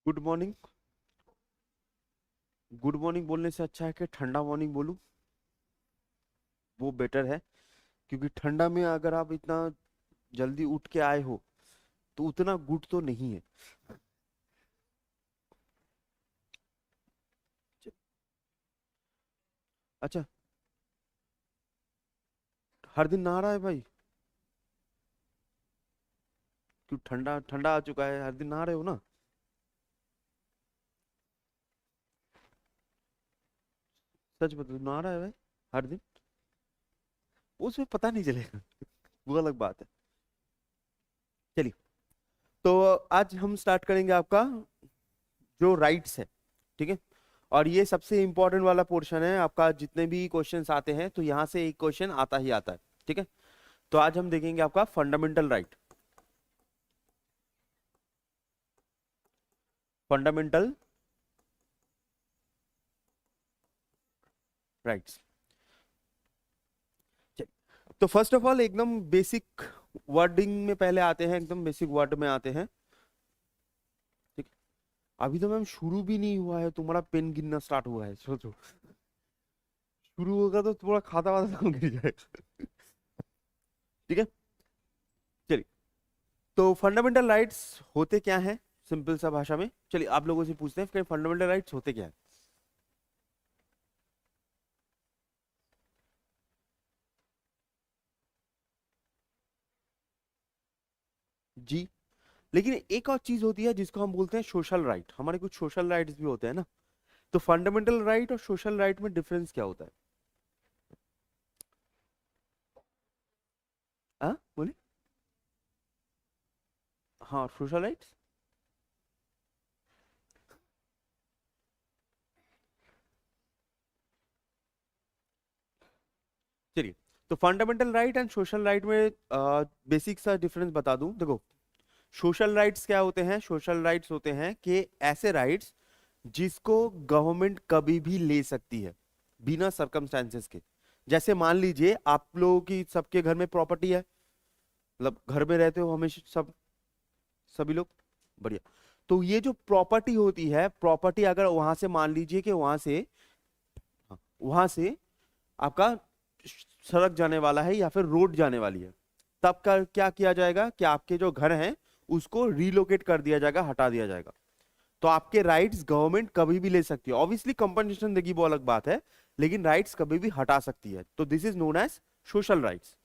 Good morning. Good morning बोलने से अच्छा है कि ठंडा मॉर्निंग बोलूं, वो बेटर है। क्योंकि ठंडा में अगर आप इतना जल्दी उठ के आए हो तो उतना गुड तो नहीं है। अच्छा, हर दिन नहा रहा है भाई? क्यों, ठंडा ठंडा आ चुका है, हर दिन नहा रहे हो ना? सच बता, नहा रहा है भाई हर दिन? उसमें पता नहीं चलेगा। वो अलग बात है। चलिए, तो आज हम स्टार्ट करेंगे आपका जो राइट्स है, ठीक है। और ये सबसे इंपॉर्टेंट वाला पोर्शन है आपका। जितने भी क्वेश्चंस आते हैं तो यहाँ से एक क्वेश्चन आता ही आता है, ठीक है। तो आज हम देखेंगे आपका फंडामेंटल राइट। Fundamental rights. तो फर्स्ट ऑफ ऑल एकदम बेसिक वर्डिंग में पहले आते हैं, एकदम बेसिक वर्ड में आते हैं, ठीक है। अभी तो मैम शुरू भी नहीं हुआ है, तुम्हारा पेन गिनना स्टार्ट हुआ है, सोचो। शुरू होगा तो तुम्हारा खाता वाता सब गिर जाएगा। ठीक है, चलिए। तो फंडामेंटल राइट्स होते क्या हैं, सिंपल सा भाषा में। चलिए आप लोगों से पूछते हैं कि फंडामेंटल राइट्स होते क्या है। जी, लेकिन एक और चीज होती है जिसको हम बोलते हैं सोशल राइट। हमारे कुछ सोशल राइट्स भी होते हैं ना। तो फंडामेंटल राइट और सोशल राइट में डिफरेंस क्या होता है? हाँ बोलिए। हाँ, सोशल राइट्स। चलिए, तो fundamental right and social right में बेसिक सा डिफरेंस बता दूं। देखो, सोशल राइट्स क्या होते हैं? सोशल राइट्स होते हैं कि ऐसे राइट्स जिसको गवर्नमेंट कभी भी ले सकती है बिना सरकमस्टेंसेस के। जैसे मान लीजिए आप लोगों की सबके घर में प्रॉपर्टी है, मतलब घर में रहते हो हमेशा सब, सभी लोग, बढ़िया। तो ये जो प्रॉपर्टी होती है, प्रॉपर्टी अगर वहां से मान लीजिए कि वहां से, हाँ, वहां से आपका सड़क जाने वाला है या फिर रोड जाने वाली है, तब का क्या किया जाएगा कि आपके जो घर हैं उसको रिलोकेट कर दिया जाएगा, हटा दिया जाएगा। तो आपके राइट्स गवर्नमेंट कभी भी ले सकती है। ऑब्वियसली कंपनसेशन देगी, वो अलग बात है, लेकिन राइट्स कभी भी हटा सकती है। तो this is known as social rights.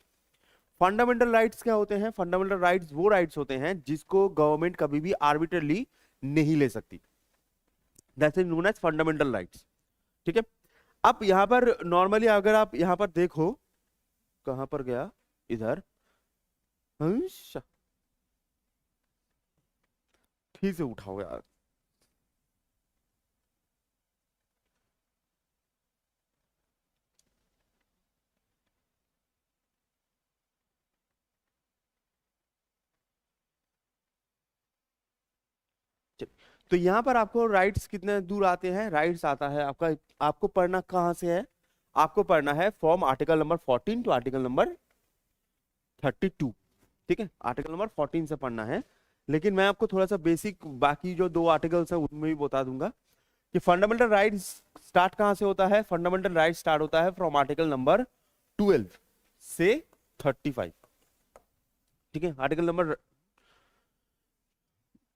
Fundamental rights क्या होते हैं? फंडामेंटल राइट्स वो राइट्स होते हैं जिसको गवर्नमेंट कभी भी आर्बिट्रली नहीं ले सकती। That is known as fundamental rights, ठीक है। अब यहाँ पर नॉर्मली अगर आप यहाँ पर देखो, कहां पर गया, इधर, हंस, ठीक से उठाओ यार। चलिए, तो यहाँ पर आपको राइट्स कितने दूर आते हैं? राइट्स आता है आपका, आपको पढ़ना कहाँ से है? आपको पढ़ना है from article number 14 to article number 32, ठीक है। आर्टिकल नंबर 14 से पढ़ना है। लेकिन मैं आपको थोड़ा सा बेसिक बाकी जो दो आर्टिकल्स हैं उनमें भी बता दूंगा कि फंडामेंटल राइट्स स्टार्ट कहाँ से होता है। फंडामेंटल राइट स्टार्ट होता है फ्रॉम आर्टिकल नंबर 12 से 35, ठीक है। आर्टिकल नंबर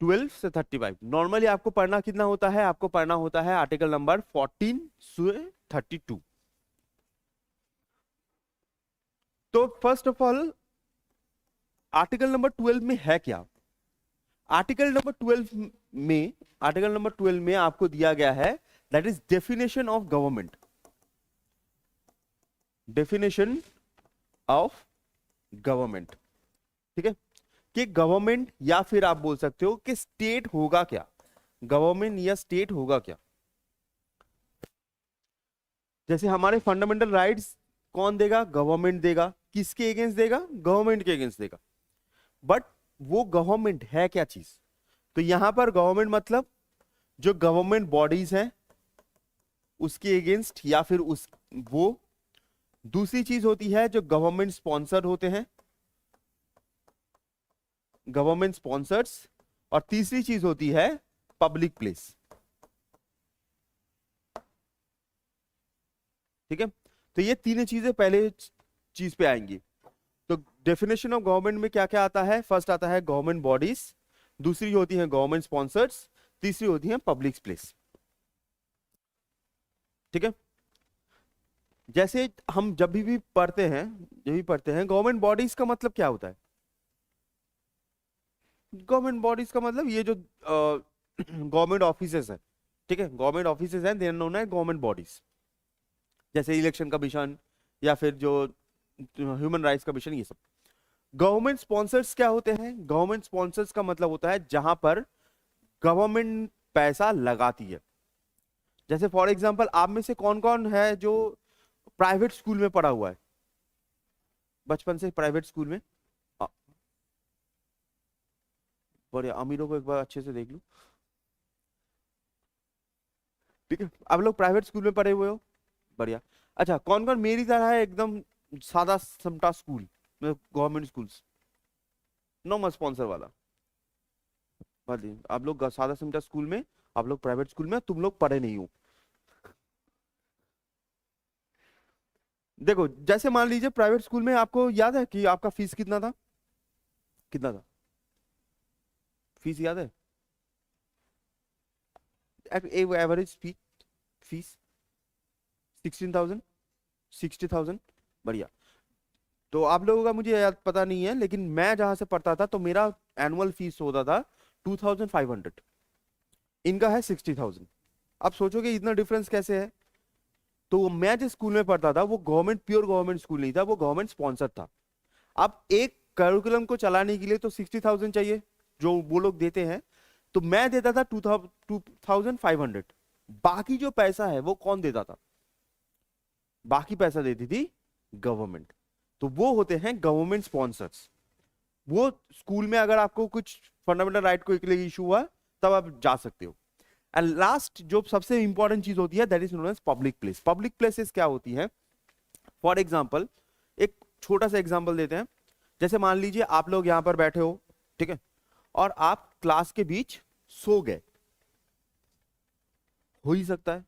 12 से 35। नॉर्मली आपको पढ़ना कितना होता है? आपको पढ़ना होता है आर्टिकल नंबर 14 से 32। तो first of all article number 12 में है क्या? आर्टिकल नंबर 12 में, आर्टिकल नंबर 12 में आपको दिया गया है that is definition of government. Definition of government, ठीक है। कि गवर्नमेंट, या फिर आप बोल सकते हो कि स्टेट होगा क्या, गवर्नमेंट या स्टेट होगा क्या। जैसे हमारे फंडामेंटल राइट्स कौन देगा? गवर्नमेंट देगा। किसके अगेंस्ट देगा? गवर्नमेंट के अगेंस्ट देगा। बट वो गवर्नमेंट है क्या चीज? तो यहां पर गवर्नमेंट मतलब जो गवर्नमेंट बॉडीज हैं उसके अगेंस्ट, या फिर उस, वो दूसरी चीज होती है जो गवर्नमेंट स्पॉन्सर्ड होते हैं, गवर्नमेंट स्पॉन्सर्स। और तीसरी चीज होती है पब्लिक प्लेस। ठीक है, तो ये तीन चीजें पहले चीज पे आएंगी। तो डेफिनेशन ऑफ गवर्नमेंट में क्या क्या आता है? फर्स्ट आता है गवर्नमेंट बॉडीज, दूसरी होती है गवर्नमेंट स्पॉन्सर्स, तीसरी होती है पब्लिक प्लेस। ठीक है, जैसे हम भी पढ़ते हैं, गवर्नमेंट बॉडीज का मतलब क्या होता है? गवर्नमेंट बॉडीज का मतलब ये जो गवर्नमेंट ऑफिसेस है, ठीक है, गवर्नमेंट ऑफिसेस हैं, they are known as government bodies. जैसे इलेक्शन कमीशन या फिर जो ह्यूमन राइट्स कमीशन, ये सब। गवर्नमेंट स्पॉन्सर्स क्या होते हैं? गवर्नमेंट स्पॉन्सर्स का मतलब होता है जहां पर गवर्नमेंट पैसा लगाती है। जैसे फॉर एग्जांपल, आप में से कौन कौन है जो प्राइवेट स्कूल में पढ़ा हुआ है? बचपन से प्राइवेट स्कूल में? आ, बढ़िया, अमीरों को एक बार अच्छे से देख लो। ठीक है, आप लोग प्राइवेट स्कूल में पढ़े हुए हो, बढ़िया। अच्छा, कौन कौन मेरी तरह है एकदम सादा समटा school, government schools, no sponsor वाला? बढ़िया, आप लोग सादा समटा स्कूल में, आप लोग प्राइवेट स्कूल में, तुम लोग पढ़े नहीं हो। देखो, जैसे मान लीजिए प्राइवेट स्कूल में आपको याद है कि आपका फीस कितना था? कितना था फीस, याद है? एवरेज फीस 16,000, 60,000, बढ़िया। तो आप लोगों का मुझे याद पता नहीं है, लेकिन मैं जहां से पढ़ता था तो मेरा एनुअल फीस होता था 2,500, इनका है 60,000। आप सोचोगे इतना डिफरेंस कैसे है? तो मैं जिस स्कूल में पढ़ता था वो गवर्नमेंट, प्योर गवर्नमेंट स्कूल नहीं था, वो गवर्नमेंट स्पॉन्सर था। अब एक करिकुलम को चलाने के लिए तो 60,000 चाहिए, जो वो लोग देते हैं। तो मैं देता था 2,500। बाकी जो पैसा है वो कौन देता था? बाकी पैसा देती थी गवर्नमेंट। तो वो होते हैं गवर्नमेंट स्पॉन्सर्स। वो स्कूल में अगर आपको कुछ फंडामेंटल राइट को लेकर इशू हुआ, तब आप जा सकते हो। एंड लास्ट जो सबसे इंपॉर्टेंट चीज होती है, that is known as public place. Public places क्या होती है? फॉर एग्जाम्पल, एक छोटा सा एग्जाम्पल देते हैं। जैसे मान लीजिए आप लोग यहां पर बैठे हो, ठीक है, और आप क्लास के बीच सो गए, हो ही सकता है,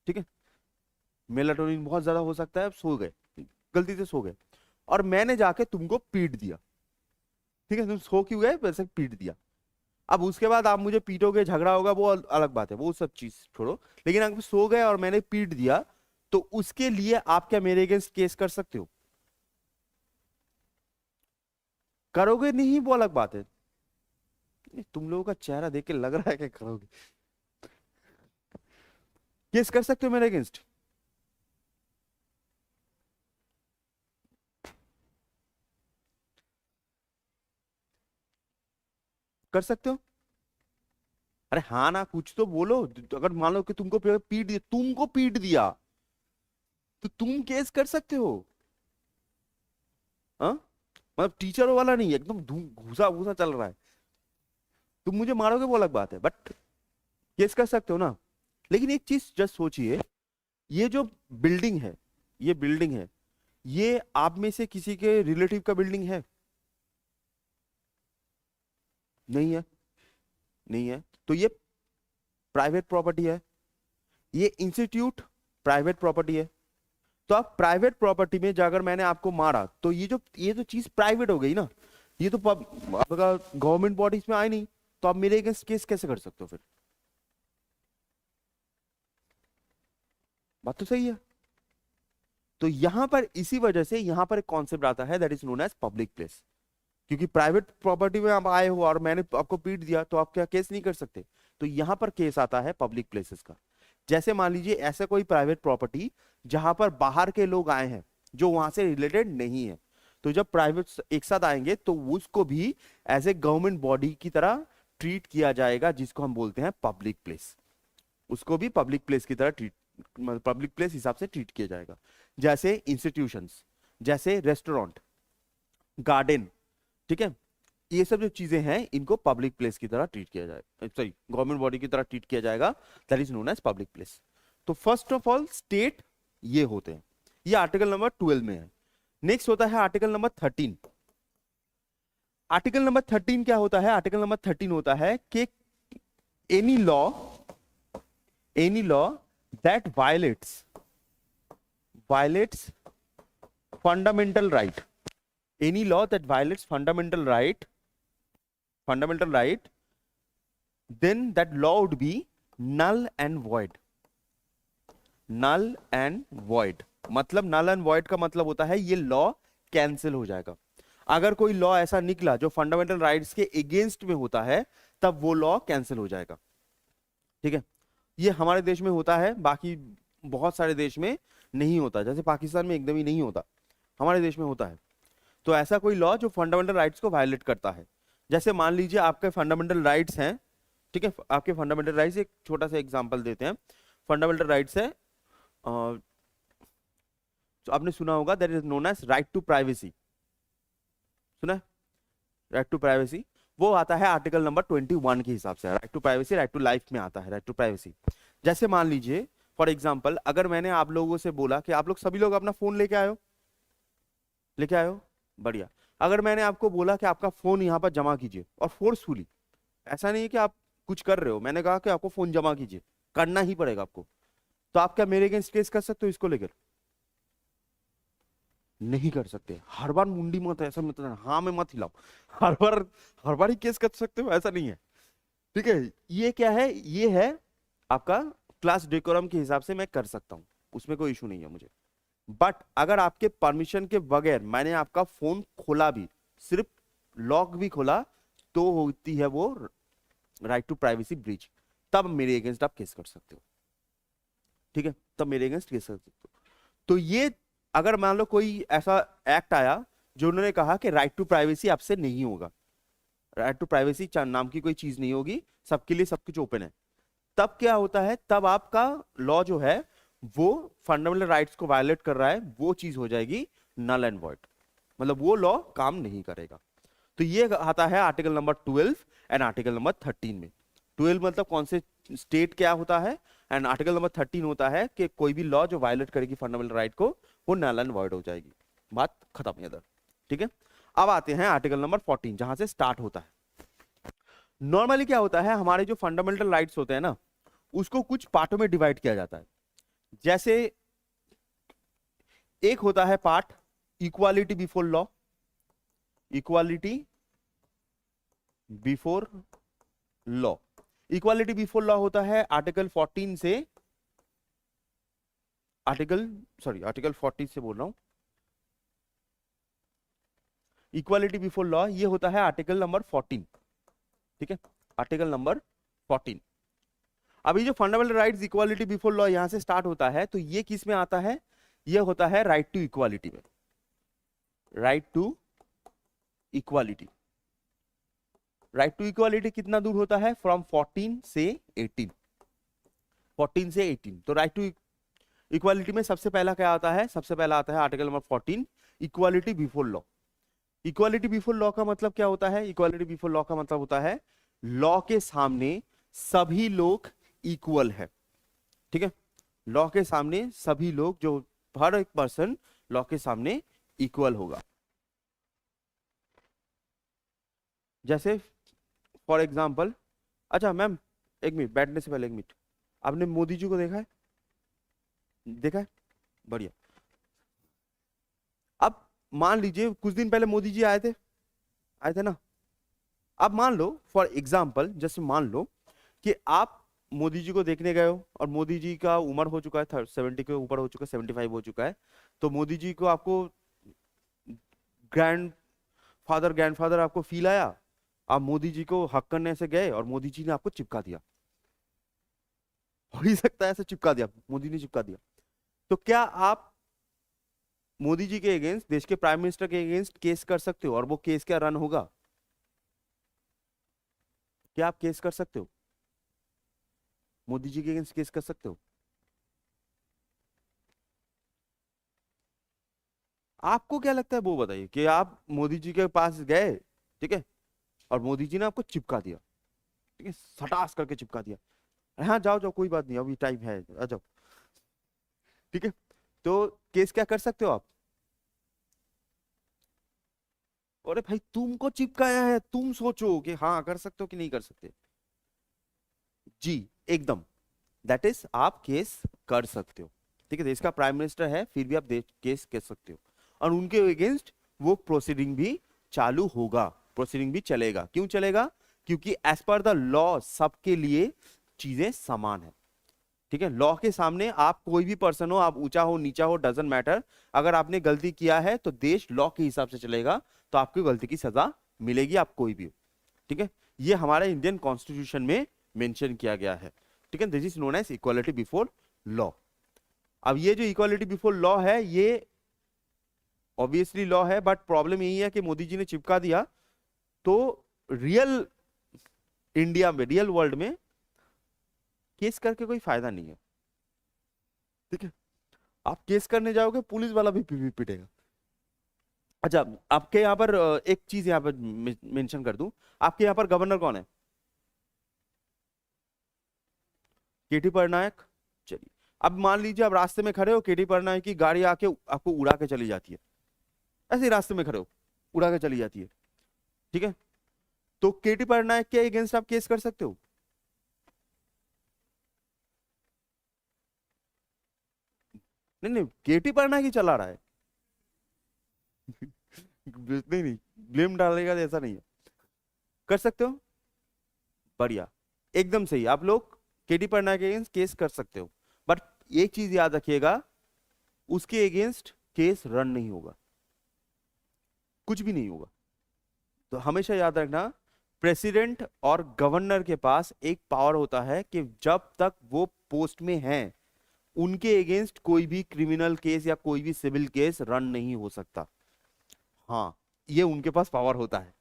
ठीक है, मेलाटोनिन बहुत ज्यादा हो सकता है, सो गए, गलती से सो गए, और मैंने जाके तुमको पीट दिया। ठीक है, तुम सो क्यों गए, वैसे पीट दिया। अब उसके बाद आप मुझे पीटोगे, झगड़ा होगा, वो अलग बात है, वो सब चीज छोड़ो। लेकिन अगर सो गए और मैंने पीट दिया, तो उसके लिए आप क्या मेरे अगेंस्ट केस कर सकते हो? करोगे नहीं, वो अलग बात है। तुम लोगों का चेहरा देख के लग रहा है कि करोगे। केस कर सकते हो मेरे अगेंस्ट? कर सकते हो? अरे हाँ ना, कुछ तो बोलो। अगर मान लो कि तुमको पीट दिया, तो तुम केस कर सकते हो। हाँ, मतलब टीचर वाला नहीं, एकदम घुसा घुसा चल रहा है, तुम मुझे मारोगे वो अलग बात है, बट केस कर सकते हो ना। लेकिन एक चीज जस्ट सोचिए, ये जो बिल्डिंग है, ये बिल्डिंग है, ये आप में से किसी के रिलेटिव का बिल्डिंग है? नहीं है, नहीं है, तो ये प्राइवेट प्रॉपर्टी है। ये इंस्टीट्यूट प्राइवेट प्रॉपर्टी है। तो आप प्राइवेट प्रॉपर्टी में जाकर मैंने आपको मारा, तो ये तो चीज प्राइवेट हो गई ना, ये तो आपका गवर्नमेंट बॉडीज में आए नहीं, तो आप मेरे अगेंस्ट केस कैसे कर सकते हो फिर? बात तो सही है। तो यहां पर इसी वजह से यहां पर एक कॉन्सेप्ट आता है, that is known as public place. क्योंकि प्राइवेट प्रॉपर्टी में आप आए हो और मैंने आपको पीट दिया, तो आप क्या केस नहीं कर सकते? तो यहां पर केस आता है पब्लिक प्लेसेस का। जैसे मान लीजिए ऐसा कोई प्राइवेट प्रॉपर्टी जहां पर बाहर के लोग आए हैं जो वहां से रिलेटेड नहीं है, तो जब प्राइवेट एक साथ आएंगे तो उसको भी एज ए गवर्नमेंट बॉडी की तरह ट्रीट किया जाएगा, जिसको हम बोलते हैं पब्लिक प्लेस। उसको भी पब्लिक प्लेस की तरह ट्रीट, पब्लिक प्लेस हिसाब से ट्रीट किया जाएगा। जैसे इंस्टीट्यूशंस, जैसे रेस्टोरेंट, गार्डन, ठीक है, ये सब जो चीजें हैं इनको पब्लिक प्लेस की तरह ट्रीट किया जाएगा, सॉरी गवर्नमेंट बॉडी की तरह ट्रीट किया जाएगा, that is known as public place. तो फर्स्ट ऑफ ऑल स्टेट ये होते हैं, ये आर्टिकल नंबर 12 में है। नेक्स्ट होता है आर्टिकल नंबर 13। आर्टिकल नंबर 13 क्या होता है? आर्टिकल नंबर 13 होता है कि any law that violates fundamental right, any law that violates fundamental right, then that law would be null and void. null and void मतलब null and void का मतलब होता है ये लॉ कैंसिल हो जाएगा. अगर कोई लॉ ऐसा निकला जो फंडामेंटल राइट्स के अगेंस्ट में होता है तब वो लॉ कैंसिल हो जाएगा. ठीक है, ये हमारे देश में होता है, बाकी बहुत सारे देश में नहीं होता. जैसे पाकिस्तान में एकदम ही नहीं होता, हमारे देश में होता है. तो ऐसा कोई लॉ जो फंडामेंटल राइट्स को वायलेट करता है, जैसे मान लीजिए आपके फंडामेंटल राइट्स हैं. ठीक है, आपके फंडामेंटल राइट्स, एक छोटा सा एग्जांपल देते हैं. फंडामेंटल राइट्स है, तो आपने सुना होगा that is known as right to privacy. सुना है? राइट टू प्राइवेसी वो आता है आर्टिकल नंबर 21 के हिसाब से. Right to privacy right to life में आता है. राइट टू प्राइवेसी जैसे मान लीजिए फॉर एग्जांपल, अगर मैंने आप लोगों से बोला कि आप लोग सभी लोग अपना फोन लेके आयो, बढ़िया. अगर मैंने आपको बोला कि आपका फोन यहाँ पर जमा कीजिए, और फोर्सफुली, ऐसा नहीं है कि आप कुछ कर रहे हो, मैंने कहा कि आपको फोन जमा कीजिए, करना ही पड़ेगा आपको, तो आप क्या मेरे अगेंस्ट केस कर सकते हो इसको लेकर? नहीं कर सकते. हर बार मुंडी मत ऐसा मत, हाँ मैं मत हिलाओ, हर बार ही केस कर सकते हो, ऐसा नहीं है. ठीक है, ये क्या है, ये है आपका क्लास डेकोरम के हिसाब से मैं कर सकता हूं, उसमें कोई इशू नहीं है मुझे. बट अगर आपके परमिशन के बगैर मैंने आपका फोन खोला भी, सिर्फ लॉक भी खोला, तो होती है वो राइट टू प्राइवेसी ब्रीच. तब मेरे अगेंस्ट आप केस कर सकते हो. ठीक है, तब मेरे अगेंस्ट केस कर सकते हो. तो ये अगर मान लो कोई ऐसा एक्ट आया जो उन्होंने कहा कि राइट टू प्राइवेसी आपसे नहीं होगा, राइट टू प्राइवेसी नाम की कोई चीज नहीं होगी, सबके लिए सब कुछ ओपन है, तब क्या होता है, तब आपका लॉ जो है वो फंडामेंटल राइट्स को वायलेट कर रहा है, वो चीज हो जाएगी नल एंड वॉइड, मतलब वो लॉ काम नहीं करेगा. तो ये आता है article number 12 and article number 13 में. 12 मतलब कौन से स्टेट क्या होता है, एंड आर्टिकल नंबर 13 होता है कि कोई भी लॉ जो वायलेट करेगी फंडामेंटल राइट को वो नल एंड वॉइड हो जाएगी. बात खत्म इधर. ठीक है, अब आते हैं आर्टिकल नंबर 14 जहां से स्टार्ट होता है. नॉर्मली क्या होता है, हमारे जो फंडामेंटल राइट्स होते हैं ना, उसको कुछ पार्टों में डिवाइड किया जाता है. जैसे एक होता है part equality before law, equality before law. Equality before law होता है आर्टिकल 14 से आर्टिकल 40 से बोल रहा हूं. इक्वालिटी बिफोर लॉ ये होता है आर्टिकल नंबर 14. ठीक है, आर्टिकल नंबर 14. अभी जो fundamental rights equality before law यहां से स्टार्ट होता है, तो ये किस में आता है, ये होता है राइट टू इक्वालिटी में. Right to equality, right to equality कितना दूर होता है, फ्रॉम 14 से 18. 14 से 18. तो राइट टू इक्वालिटी में सबसे पहला क्या आता है, सबसे पहला आता है article number 14 equality before law. Equality before law का मतलब क्या होता है, इक्वालिटी बिफोर लॉ का मतलब होता है लॉ के सामने सभी लोग इक्वल है. ठीक है, लॉ के सामने सभी लोग, जो हर एक पर्सन लॉ के सामने इक्वल होगा. जैसे फॉर एग्जांपल, अच्छा मैम एक मिनट, बैठने से पहले एक मिनट, आपने मोदी जी को देखा है? देखा है, बढ़िया. अब मान लीजिए कुछ दिन पहले मोदी जी आए थे ना. अब मान लो फॉर एग्जांपल, जैसे मान लो कि आप मोदी जी को देखने गए हो, और मोदी जी का उम्र हो चुका है 70 के ऊपर हो चुका है, 75 हो चुका है. तो मोदी जी को आपको ग्रैंडफादर आपको फील आया, आप मोदी जी को हक करने से गए और मोदी जी ने आपको चिपका दिया. हो ही सकता है ऐसे चिपका दिया, मोदी ने चिपका दिया. तो क्या आप मोदी जी के अगेंस्ट, देश के प्राइम मिनिस्टर के अगेंस्ट केस कर सकते हो, और वो केस क्या रन होगा? क्या आप केस कर सकते हो, मोदी जी के अगेंस्ट केस कर सकते हो? आपको क्या लगता है वो बताइए, कि आप मोदी जी के पास गए, ठीक है, और मोदी जी ने आपको चिपका दिया, ठीक है, सटास करके चिपका दिया, हाँ जाओ जाओ कोई बात नहीं अभी टाइम है, आ जाओ. ठीक है, तो केस क्या कर सकते हो आप? अरे भाई तुमको चिपकाया है, तुम सोचो कि हाँ कर सकते हो कि नहीं कर सकते. जी, एकदम, दैट इज आप केस कर सकते हो। ठीक है, देश का प्राइम मिनिस्टर है फिर भी आप केस कर सकते हो, और उनके अगेंस्ट वो प्रोसीडिंग भी चालू होगा, प्रोसीडिंग भी चलेगा। क्यों चलेगा? क्योंकि एज पर द लॉ सबके लिए चीजें समान है। ठीक है, लॉ के सामने आप कोई भी पर्सन हो, आप ऊंचा हो नीचा हो, डजंट मैटर। अगर आपने गलती किया है तो देश लॉ के हिसाब से चलेगा, तो आपकी गलती की सजा मिलेगी, आप कोई भी हो। ठीक है, ये हमारे इंडियन कॉन्स्टिट्यूशन में मेंशन किया गया है। ठीक है, this is known as equality before law. अब ये जो इक्वालिटी बिफोर लॉ है, ये ऑब्वियसली लॉ है, बट प्रॉब्लम यही है कि मोदी जी ने चिपका दिया, तो रियल इंडिया में, रियल वर्ल्ड में केस करके कोई फायदा नहीं है। ठीक है, आप केस करने जाओगे, पुलिस वाला भी पिटेगा। अच्छा, आपके यहाँ पर एक चीज यहाँ पर मेंशन कर दूं, आपके यहाँ पर गवर्नर कौन है? केटी पटनायक। चलिए, अब मान लीजिए आप रास्ते में खड़े हो, केटी पटनायक की गाड़ी आके आपको उड़ा के चली जाती है, ऐसे ही रास्ते में खड़े हो, उड़ा के चली जाती है। ठीक है, तो केटी पटनायक के अगेंस्ट आप केस कर सकते हो? नहीं नहीं, केटी पटनायक ही चला रहा है। नहीं नहीं, ब्लेम डालेगा तो ऐसा नहीं है। कर सकते हो, बढ़िया, एकदम सही। आप लोग केटी पटनायक के अगेंस्ट केस कर सकते हो, बट एक चीज याद रखिएगा, उसके अगेंस्ट केस रन नहीं होगा, कुछ भी नहीं होगा। तो हमेशा याद रखना, प्रेसिडेंट और गवर्नर के पास एक पावर होता है कि जब तक वो पोस्ट में हैं, उनके अगेंस्ट कोई भी क्रिमिनल केस या कोई भी सिविल केस रन नहीं हो सकता। हाँ, ये उनके पास पावर होता है।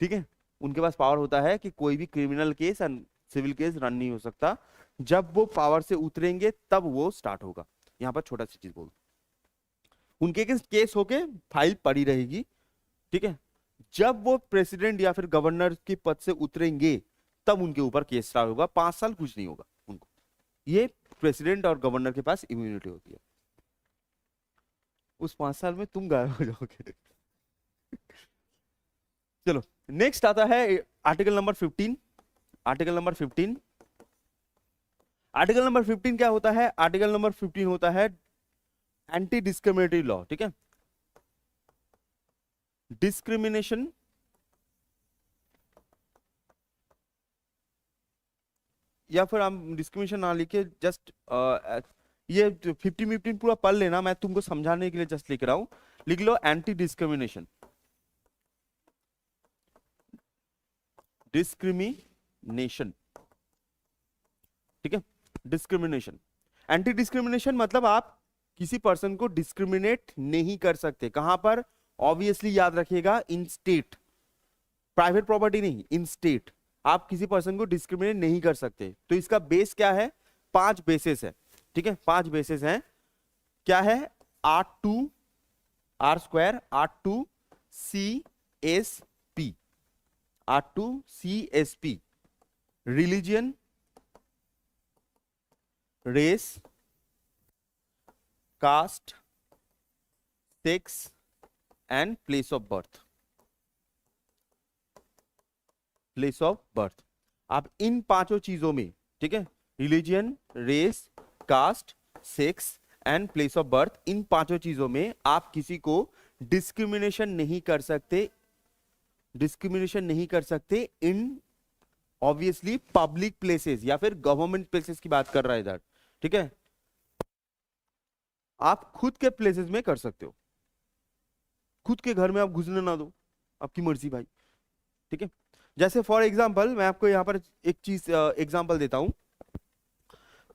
ठीक है, उनके पास पावर होता है कि कोई भी criminal case and civil case run नहीं हो सकता। जब वो पावर से उतरेंगे तब वो स्टार्ट होगा। यहां पर छोटा सी चीज बोल, उनके अगेंस्ट केस होके फाइल पड़ी रहेगी। ठीक है, जब वो प्रेसिडेंट या फिर गवर्नर के पद से उतरेंगे तब उनके ऊपर केस स्टार्ट होगा। 5 साल कुछ नहीं होगा उनको। ये प्रेसिडेंट और गवर्नर के पास इम्यूनिटी होती है। उस 5 साल में तुम गायब हो जाओगे। चलो, नेक्स्ट आता है article number 15। Article number 15, article number 15 क्या होता है? आर्टिकल नंबर 15 होता है एंटी डिस्क्रिमिनेटरी लॉ। ठीक है, डिस्क्रिमिनेशन या फिर हम डिस्क्रिमिनेशन ना लिखे, जस्ट ये 15 पूरा पढ़ लेना, मैं तुमको समझाने के लिए जस्ट लिख रहा हूं। लिख लो एंटी डिस्क्रिमिनेशन, डिस्क्रिमिनेशन। ठीक है, डिस्क्रिमिनेशन, एंटी डिस्क्रिमिनेशन मतलब आप किसी पर्सन को डिस्क्रिमिनेट नहीं कर सकते। कहां पर? ऑब्वियसली याद रखिएगा, इन स्टेट, प्राइवेट प्रॉपर्टी नहीं, इन स्टेट आप किसी पर्सन को डिस्क्रिमिनेट नहीं कर सकते। तो इसका बेस क्या है? 5 बेसिस है। ठीक है, 5 बेसिस हैं। क्या है? R2 R square, R2 CSP, R2 CSP, religion, race, caste, sex and place of birth. Place of birth, आप इन 5 चीजों में, ठीक है, religion, race, caste, sex and place of birth, इन 5 चीजों में आप किसी को डिस्क्रिमिनेशन नहीं कर सकते। डिस्क्रिमिनेशन नहीं कर सकते इन ऑब्वियसली पब्लिक प्लेसेस या फिर गवर्नमेंट प्लेसेस की बात कर रहा है इधर। ठीक है, आप खुद के प्लेसेस में कर सकते हो, खुद के घर में आप घुसने ना दो, आपकी मर्जी भाई। ठीक है, जैसे फॉर एग्जांपल मैं आपको यहां पर एक चीज एग्जांपल देता हूं।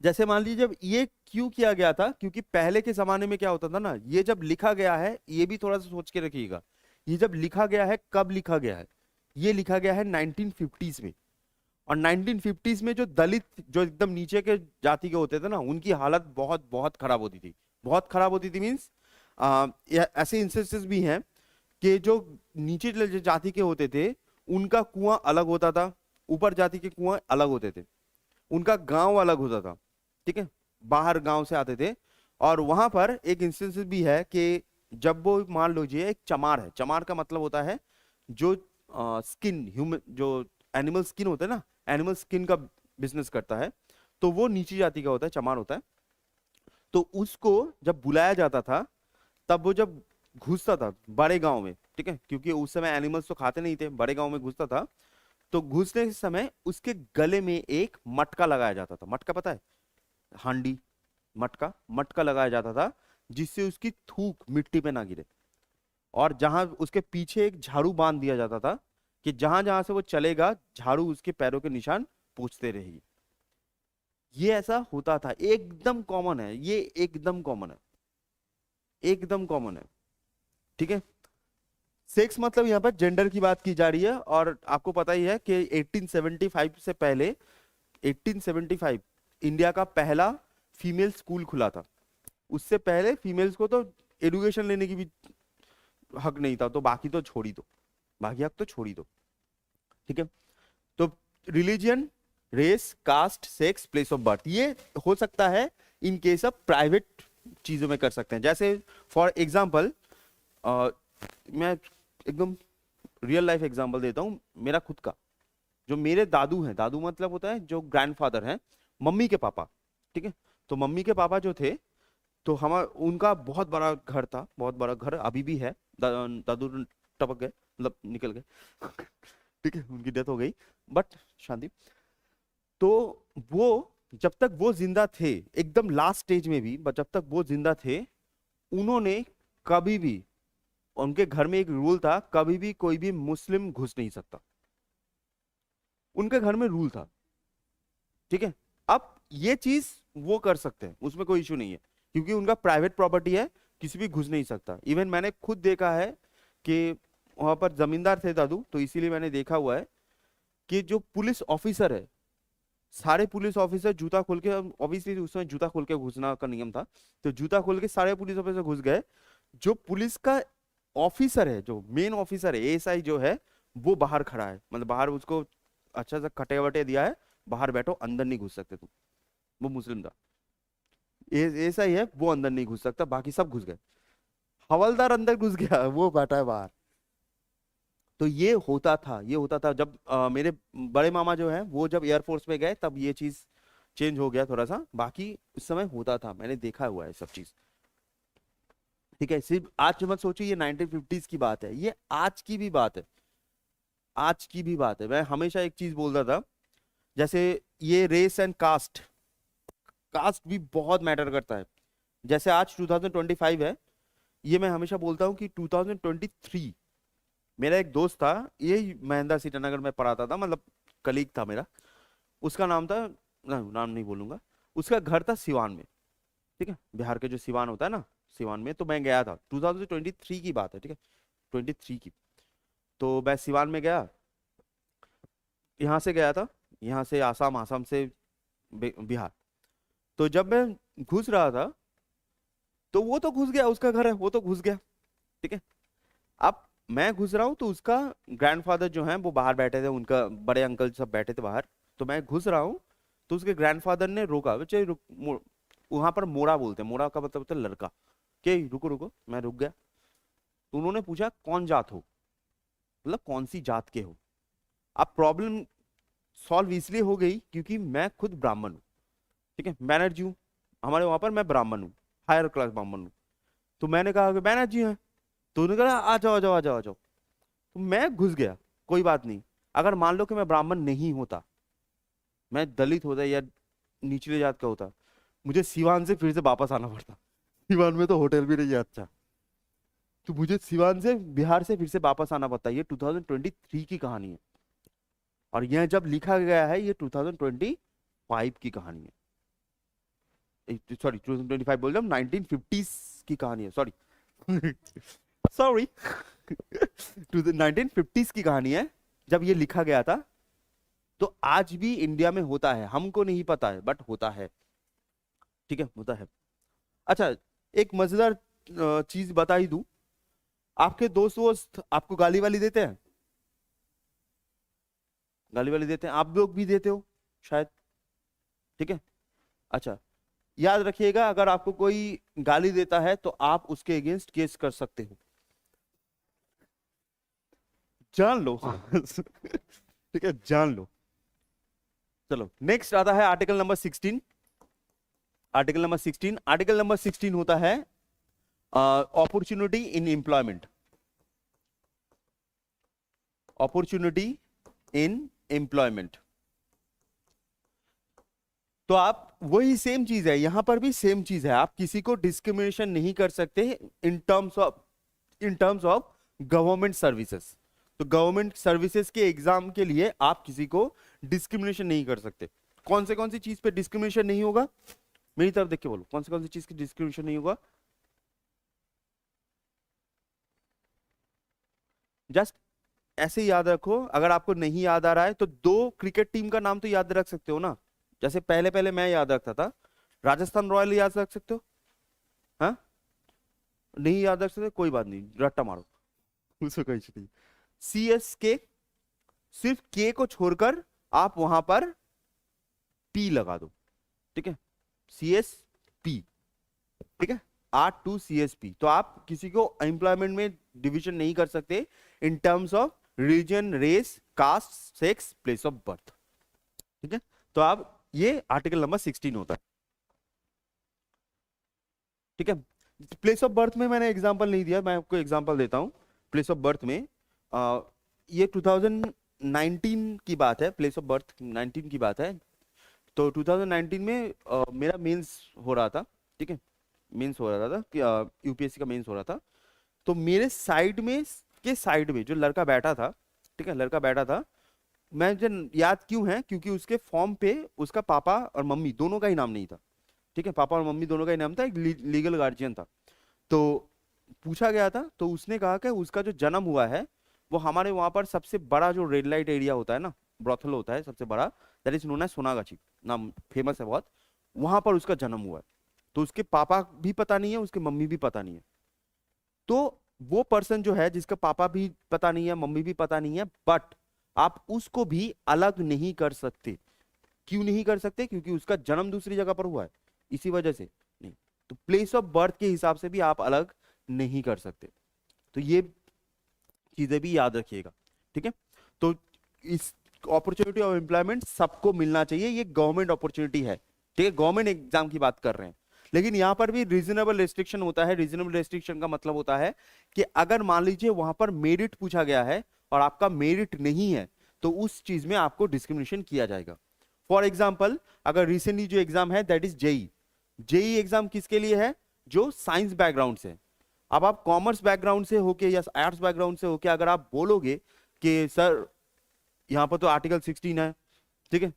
जैसे मान लीजिए, जब ये क्यों किया गया था, क्योंकि पहले के जमाने में क्या होता था ना, ये जब लिखा गया है, ये भी थोड़ा सा सोच के रखिएगा, ये जब लिखा गया है, कब लिखा गया है? ये लिखा गया है 1950s में। और 1950s में जो दलित, जो एकदम नीचे के जाति के होते थे ना, उनकी हालत बहुत बहुत खराब होती थी। बहुत खराब होती थी मीन्स ऐसे इंस्टेंसेस भी हैं कि जो नीचे जाति के होते थे उनका कुआं अलग होता था, ऊपर जाति के कुआं अलग होते थे, उनका गांव अलग होता था। ठीक है, बाहर गांव से आते थे। और वहां पर एक इंस्टेंस भी है कि जब वो, मान लीजिए एक चमार है, चमार का मतलब होता है जो स्किन, ह्यूमन जो एनिमल स्किन होता है ना, एनिमल स्किन का बिजनेस करता है, तो वो नीची जाति का होता है, चमार होता है। तो उसको जब बुलाया जाता था, तब वो जब घुसता था बड़े गांव में, ठीक है, क्योंकि उस समय एनिमल्स तो खाते नहीं थे, बड़े गांव में घुसता था, तो घुसने के समय उसके गले में एक मटका लगाया जाता था। मटका पता है, हांडी, मटका, मटका लगाया जाता था, जिससे उसकी थूक मिट्टी पे ना गिरे। और जहां उसके पीछे एक झाड़ू बांध दिया जाता था कि जहां जहां से वो चलेगा, झाड़ू उसके पैरों के निशान पूछते रहेगी। ये ऐसा होता था, एकदम कॉमन है ये, एकदम कॉमन है, एकदम कॉमन है, ठीक है। सेक्स मतलब यहाँ पर जेंडर की बात की जा रही है, और आपको पता ही है कि 1875 से पहले, 1875 इंडिया का पहला फीमेल स्कूल खुला था। उससे पहले फीमेल्स को तो एजुकेशन लेने की भी हक नहीं था, तो बाकी तो छोड़ ही दो, बाकी हक तो छोड़ ही दो, ठीक है। तो religion, race, caste, sex, place of birth, ये हो सकता है इन केस ऑफ प्राइवेट चीजों में कर सकते हैं। जैसे फॉर एग्जाम्पल, मैं एकदम रियल लाइफ एग्जांपल देता हूँ, मेरा खुद का, जो मेरे दादू हैं, दादू मतलब होता है जो ग्रैंडफादर हैं, मम्मी के पापा, ठीक है। तो मम्मी के पापा जो थे, तो हम उनका बहुत बड़ा घर था, बहुत बड़ा घर अभी भी है। दादू टपक गए, मतलब निकल गए ठीक है, उनकी डेथ हो गई, बट शांति। तो वो, जब तक वो जिंदा थे, एकदम लास्ट स्टेज में भी, बट जब तक वो जिंदा थे, उन्होंने कभी भी, उनके घर में एक रूल था, कभी भी कोई भी मुस्लिम घुस नहीं सकता, उनके घर में रूल था, ठीक है। अब ये चीज वो कर सकते हैं, उसमें कोई इशू नहीं है, क्योंकि उनका प्राइवेट प्रॉपर्टी है, किसी भी घुस नहीं सकता। इवन मैंने खुद देखा है कि वहां पर जमींदार थे दादू, तो इसीलिए मैंने देखा हुआ है कि जो पुलिस ऑफिसर है, सारे पुलिस ऑफिसर जूता खोल के, ऑब्वियसली उस समय जूता खोल के घुसना का नियम था, तो जूता खोल के सारे पुलिस ऑफिसर घुस गए। जो पुलिस का ऑफिसर है, जो मेन ऑफिसर है, एएसआई जो है, वो बाहर खड़ा है, मतलब बाहर उसको अच्छा सा कटे वटे दिया है, बाहर बैठो, अंदर नहीं घुस सकते तुम। वो मुस्लिम था, एएसआई है, वो अंदर नहीं घुस सकता, बाकी सब घुस गए। हवलदार अंदर घुस गया, वो बैठा है बाहर। तो ये होता था, ये होता था जब मेरे बड़े मामा जो है, वो जब एयरफोर्स में गए, तब ये चीज चेंज हो गया थोड़ा सा, बाकी उस समय होता था, मैंने देखा हुआ है सब चीज, ठीक है। सिर्फ आज मत सोचिए ये 1950s की बात है, ये आज की भी बात है, आज की भी बात है। मैं हमेशा एक चीज बोलता था, जैसे ये रेस एंड कास्ट, कास्ट भी बहुत मैटर करता है। जैसे आज 2025 है, ये मैं हमेशा बोलता हूँ कि 2023, मेरा एक दोस्त था, ये महेंद्र सीटानगर में पढ़ाता था, मतलब कलीग था मेरा, उसका नाम था, नाम नहीं बोलूंगा, उसका घर था सिवान में, ठीक है, बिहार के जो सिवान होता है ना, सिवान में। तो मैं गया था, 2023 की बात है, ठीक है, 23 की। तो मैं सिवान में गया, यहाँ से गया था, यहाँ से आसाम, आसाम से बिहार। तो जब मैं घुस रहा था, तो वो तो घुस गया, उसका घर है, वो तो घुस गया, ठीक है। अब मैं घुस रहा हूँ, तो उसका ग्रैंडफादर जो है वो बाहर बैठे थे, उनका बड़े अंकल सब बैठे थे बाहर। तो मैं घुस रहा हूँ, तो उसके ग्रैंडफादर ने रोका, बच्चे रुक, वहां पर मोड़ा बोलते हैं, मोड़ा का मतलब होता है लड़का, के रुको रुको, मैं रुक गया। तो उन्होंने पूछा कौन जात हो, मतलब कौन सी जात के हो। अब प्रॉब्लम सॉल्व इसलिए हो गई क्योंकि मैं खुद ब्राह्मण हूँ, ठीक है, बैनर्जी हूँ, हमारे वहां पर मैं ब्राह्मण हूँ, हायर क्लास ब्राह्मण हूँ। तो मैंने कहा कि बैनर्जी है, तो उन्होंने कहा आ जाओ आ जाओ आ जाओ आ जाओ। तो मैं घुस गया, कोई बात नहीं। अगर मान लो कि मैं ब्राह्मण नहीं होता, मैं दलित होता या निचले जात का होता, मुझे सिवान से फिर से वापस आना पड़ता। सिवान में तो होटल भी नहीं है अच्छा, तो मुझे सिवान से, बिहार से फिर से वापस आना पड़ता। ये 2023 की कहानी है, और यह जब लिखा गया है, ये 2025 की कहानी है, सॉरी 2025 बोल रहा हूँ, 1950s की कहानी है, सॉरी सॉरी 1950s की कहानी है, जब ये लिखा गया था। तो आज भी इंडिया में होता है, हमको नहीं पता है, बट होता है, ठीक है, होता है। अच्छा, एक मजेदार चीज बता ही दूं, आपके दोस्त वोस्त आपको गाली वाली देते हैं, गाली वाली देते हैं, आप लोग भी देते हो शायद, ठीक है। अच्छा, याद रखिएगा, अगर आपको कोई गाली देता है, तो आप उसके अगेंस्ट केस कर सकते हो, जान लो ठीक है, जान लो। चलो नेक्स्ट आता है आर्टिकल नंबर 16। आर्टिकल नंबर 16 होता है opportunity in employment. Opportunity in employment. तो आप वही सेम चीज है, यहां पर भी सेम चीज है, आप किसी को डिस्क्रिमिनेशन नहीं कर सकते in terms of government services. तो गवर्नमेंट सर्विसेज के एग्जाम के लिए आप किसी को डिस्क्रिमिनेशन नहीं कर सकते। कौन सी चीज पे डिस्क्रिमिनेशन नहीं होगा, मेरी तरफ देख के बोलो, कौन सी चीज की डिस्क्रिमिनेशन नहीं होगा? जस्ट ऐसे ही याद रखो, अगर आपको नहीं याद आ रहा है तो दो क्रिकेट टीम का नाम तो याद रख सकते हो ना। जैसे पहले पहले मैं याद रखता था, राजस्थान रॉयल याद रख सकते हो। हाँ, नहीं याद रख सकते कोई बात नहीं, रट्टा मारो, उसमें कोई इशू नहीं। CSK, सिर्फ के को छोड़कर आप वहां पर पी लगा दो, ठीक है, CSP, ठीक है, R2CSP। तो आप किसी को एम्प्लॉयमेंट में डिवीजन नहीं कर सकते in terms of reason, race, caste, sex, place of birth, ठीक है। तो आप ये आर्टिकल नंबर 16 होता है, ठीक है। प्लेस ऑफ बर्थ में मैंने एग्जांपल नहीं दिया, मैं आपको एग्जांपल देता हूं। प्लेस ऑफ बर्थ में ये 2019 की बात है, प्लेस ऑफ बर्थ 19 की बात है। तो 2019 में मेरा मेंस हो रहा था, ठीक है, मेंस हो रहा था कि UPSC का मेंस हो रहा था। तो मेरे साइड में जो लड़का बैठा था, ठीक है, लड़का बैठा था, मैं जो याद क्यों है, क्योंकि उसके फॉर्म पे उसका पापा और मम्मी दोनों का ही नाम नहीं था, ठीक है, पापा और मम्मी दोनों का ही नाम था, एक लीगल गार्जियन था। तो पूछा गया था, तो उसने कहा कि उसका जो जन्म हुआ है वो हमारे वहां पर सबसे बड़ा जो रेड लाइट एरिया होता है ना, ब्रॉथल होता है सबसे बड़ा, that is known as Sonagachi, नाम फेमस है बहुत, वहां पर उसका जन्म हुआ है। तो उसके पापा भी पता नहीं है, उसके मम्मी भी पता नहीं है। तो वो पर्सन जो है, जिसका पापा भी पता नहीं है, मम्मी भी पता नहीं है, बट आप उसको भी अलग नहीं कर सकते। क्यों नहीं कर सकते? क्योंकि उसका जन्म दूसरी जगह पर हुआ है, इसी वजह से नहीं। तो प्लेस ऑफ बर्थ के हिसाब से भी आप अलग नहीं कर सकते। तो ये चीजें भी याद रखिएगा, ठीक है। तो इस अपॉर्चुनिटी ऑफ एम्प्लॉयमेंट सबको मिलना चाहिए, ये गवर्नमेंट अपॉर्चुनिटी है, ठीक है, गवर्नमेंट एग्जाम की बात कर रहे हैं। लेकिन यहां पर भी रीजनेबल रेस्ट्रिक्शन होता है। रीजनेबल रेस्ट्रिक्शन का मतलब होता है कि अगर मान लीजिए वहां पर मेरिट पूछा गया है और आपका मेरिट नहीं है, तो उस चीज में आपको डिस्क्रिमिनेशन किया जाएगा। फॉर एग्जाम्पल, अगर रिसेंटली जो एग्जाम है that is JE, JE exam किसके लिए है? जो साइंस बैकग्राउंड से। अब आप कॉमर्स बैकग्राउंड से होके या आर्ट्स बैकग्राउंड से होके अगर आप बोलोगे कि सर यहां पर तो आर्टिकल 16 है, ठीक है,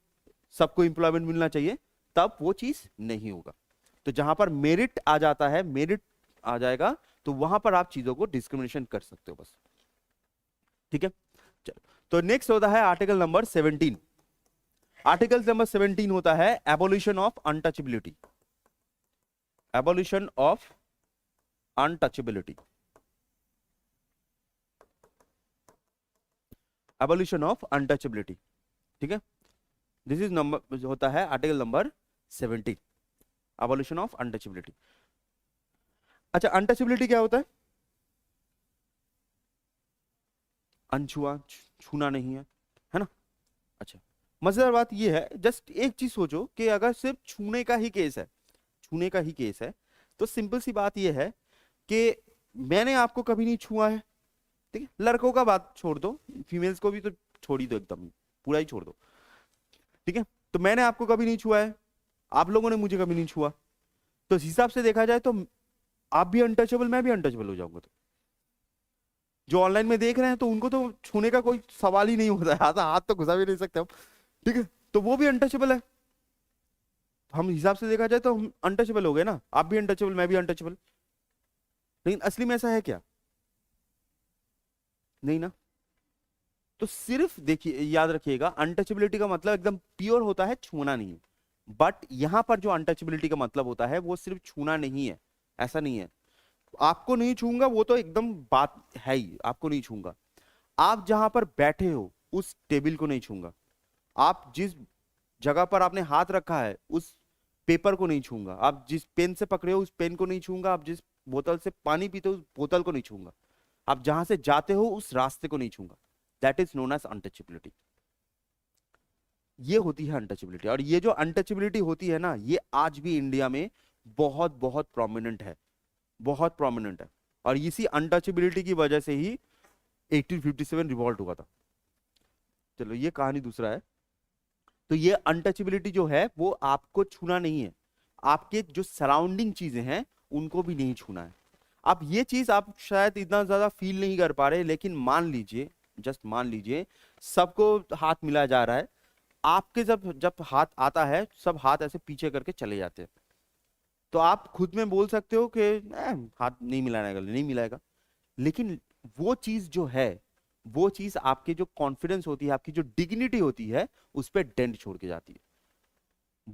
सबको इंप्लॉयमेंट मिलना चाहिए, तब वो चीज नहीं होगा। तो जहां पर मेरिट आ जाता है, मेरिट आ जाएगा, तो वहां पर आप चीजों को डिस्क्रिमिनेशन कर सकते हो बस, ठीक है। चलो, तो नेक्स्ट होता है आर्टिकल नंबर 17। आर्टिकल नंबर 17 होता है abolition of untouchability. Abolition of untouchability. Abolition of untouchability, ठीक है। दिस इज नंबर होता है article number 17, abolition of untouchability. अच्छा, अनटचेबिलिटी क्या होता है? अनछुआ, छूना नहीं है ना। अच्छा, मजेदार बात यह है, जस्ट एक चीज सोचो कि अगर सिर्फ छूने का ही केस है, छूने का ही केस है, तो सिंपल सी बात यह है कि मैंने आपको कभी नहीं छुआ है, ठीक है, लड़कों का बात छोड़ दो, फीमेल्स को भी तो छोड़ ही दो, एकदम पूरा ही छोड़ दो, ठीक है। तो मैंने आपको कभी नहीं छुआ है, आप लोगों ने मुझे कभी नहीं छुआ, तो इस हिसाब से देखा जाए तो आप भी अनटचेबल, मैं भी अनटचेबल हो जाऊंगा। तो जो ऑनलाइन में देख रहे हैं तो उनको तो छूने का कोई सवाल ही नहीं होता है, हाथ तो घुसा भी नहीं सकते हम, ठीक है, तो वो भी अनटचेबल है। हम हिसाब से देखा जाए तो हम अनटचेबल हो गए ना, आप भी अनटचेबल, मैं भी अनटचेबल। लेकिन असली में ऐसा है क्या? नहीं ना। तो सिर्फ देखिए, याद रखिएगा, अनटचेबिलिटी का मतलब एकदम प्योर होता है, छूना नहीं। बट यहां पर जो अनटचेबिलिटी का मतलब होता है वो सिर्फ छूना नहीं है, ऐसा नहीं है। आपको नहीं छूंगा वो तो एकदम बात है ही, आपको नहीं छूंगा। आप जहां पर बैठे हो उस टेबल को नहीं छूंगा, आप जिस जगह पर आपने हाथ रखा है उस पेपर को नहीं छूंगा, आप जिस पेन से पकड़े हो उस पेन को नहीं छूंगा, आप जिस बोतल से पानी पीते हो उस बोतल को नहीं छूंगा, आप जहां से जाते हो उस रास्ते को नहीं छूंगा। That is known as untouchability. ये होती है अनटचेबिलिटी। और ये जो अनटचेबिलिटी होती है ना, ये आज भी इंडिया में बहुत बहुत प्रोमिनेंट है, बहुत प्रोमिनेंट है। और इसी अनटचेबिलिटी की वजह से ही 1857 रिवॉल्ट हुआ था। चलो ये कहानी दूसरा है। तो ये अनटचेबिलिटी जो है वो आपको छूना नहीं है, आपके जो सराउंडिंग चीजें हैं उनको भी नहीं छूना है। अब ये चीज आप शायद इतना ज्यादा फील नहीं कर पा रहे, लेकिन मान लीजिए, जस्ट मान लीजिए सबको हाथ मिला जा रहा है, आपके जब जब हाथ आता है सब हाथ ऐसे पीछे करके चले जाते हैं, तो आप खुद में बोल सकते हो कि हाथ नहीं मिलाएगा, नहीं मिलाएगा। लेकिन वो चीज जो है, वो चीज आपके जो कॉन्फिडेंस होती है, आपकी जो डिग्निटी होती है, उस पर डेंट छोड़ के जाती है।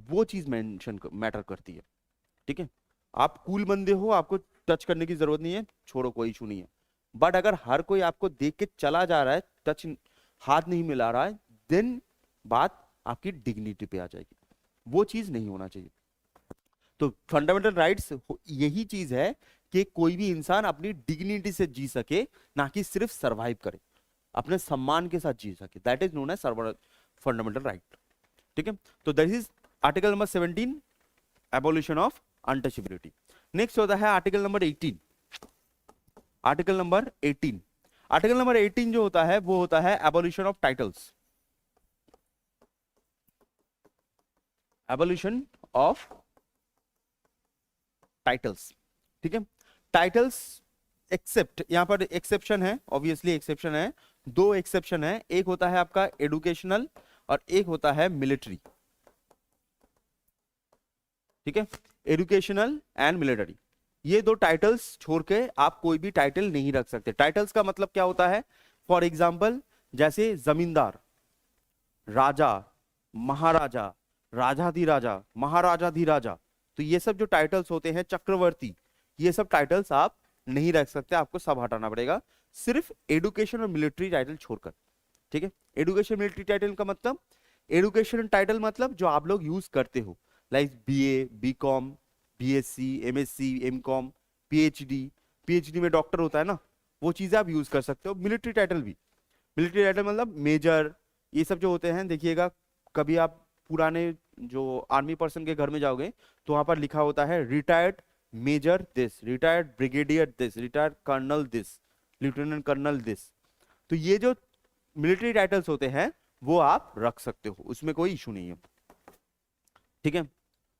वो चीज मेंशन मैटर करती है। ठीक है, आप कूल बंदे हो, आपको टच करने की जरूरत नहीं है, छोड़ो, कोई इशू नहीं है। बट अगर हर कोई आपको देख के चला जा रहा है, टच हाथ नहीं मिला रहा है, देन बात आपकी डिग्निटी पे आ जाएगी। वो चीज नहीं होना चाहिए। तो फंडामेंटल राइट्स यही चीज है कि कोई भी इंसान अपनी डिग्निटी से जी सके, ना कि सिर्फ सरवाइव करे, अपने सम्मान के साथ जी सके। That is known as fundamental right. ठीक है, तो that is article number 17, abolition of untouchability. Next होता है article number 18। Article number 18, article number 18 जो होता है वो होता है abolition of titles. Abolition of titles. ठीक है, टाइटल्स एक्सेप्ट, यहां पर एक्सेप्शन है, ऑब्वियसली एक्सेप्शन है। दो एक्सेप्शन है, एक होता है आपका एडुकेशनल और एक होता है मिलिट्री। ठीक है, एडुकेशनल एंड मिलिट्री, ये दो टाइटल्स छोड़ के आप कोई भी टाइटल नहीं रख सकते। टाइटल्स का मतलब क्या होता है? फॉर एग्जाम्पल, जैसे जमींदार, राजा, महाराजा, राजाधिराजा, महाराजाधिराजा, तो ये सब जो टाइटल्स होते हैं, चक्रवर्ती, ये सब टाइटल्स आप नहीं रख सकते, आपको सब हटाना पड़ेगा, सिर्फ एडुकेशन और मिलिट्री टाइटल छोड़कर। ठीक है, एडुकेशन मिलिट्री टाइटल का मतलब, एडुकेशन टाइटल मतलब जो आप लोग यूज करते हो, like BA, BCom, BSc, MSc, MCom, PhD, PhD में डॉक्टर होता है ना, वो चीजें आप यूज कर सकते हो। मिलिट्री टाइटल भी, मिलिट्री टाइटल मतलब मेजर, ये सब जो होते हैं, देखिएगा कभी आप पुराने जो आर्मी पर्सन के घर में जाओगे तो वहां पर लिखा होता है retired major this, retired brigadier this, retired colonel this, lieutenant colonel this. तो ये जो मिलिट्री टाइटल्स होते हैं वो आप रख सकते हो, उसमें कोई इशू नहीं है। ठीक है,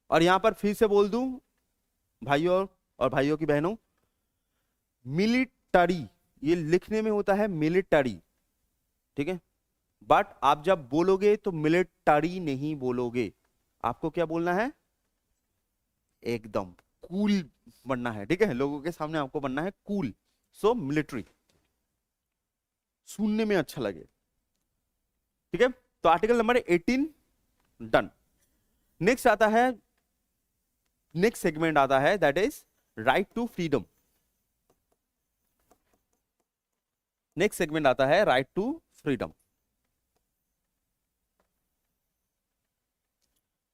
और यहां पर फिर से बोल दूं भाइयों और भाइयों की बहनों, मिलिटरी ये लिखने में होता है मिलिटरी। ठीक है, बट आप जब बोलोगे तो मिलिटरी नहीं बोलोगे, आपको क्या बोलना है? एकदम कूल बनना है। ठीक है, लोगों के सामने आपको बनना है कूल। सो मिलिट्री सुनने में अच्छा लगे। ठीक है, तो आर्टिकल नंबर 18 डन। नेक्स्ट आता है, नेक्स्ट सेगमेंट आता है, that is right to freedom. Next segment आता है राइट टू फ्रीडम।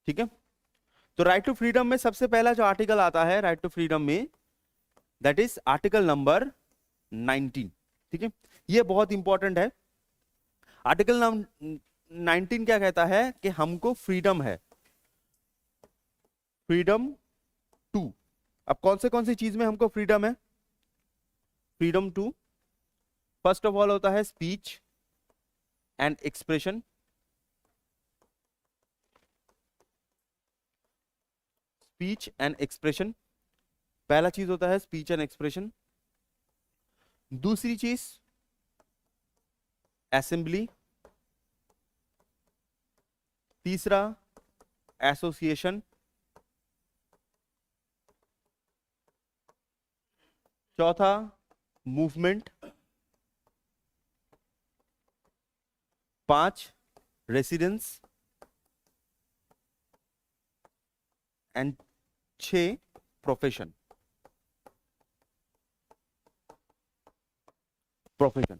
ठीक है, तो राइट टू फ्रीडम में सबसे पहला जो आर्टिकल आता है राइट टू फ्रीडम में, दैट इज आर्टिकल नंबर 19। ठीक है, ये बहुत इंपॉर्टेंट है। आर्टिकल 19 क्या कहता है कि हमको फ्रीडम है, फ्रीडम टू। अब कौन सी चीज में हमको फ्रीडम है? Freedom to, first of all होता है speech and expression. Speech and expression, पहला चीज होता है स्पीच एंड एक्सप्रेशन। दूसरी चीज असेंबली, तीसरा एसोसिएशन, चौथा movement, 5 residence and 6 profession. Profession,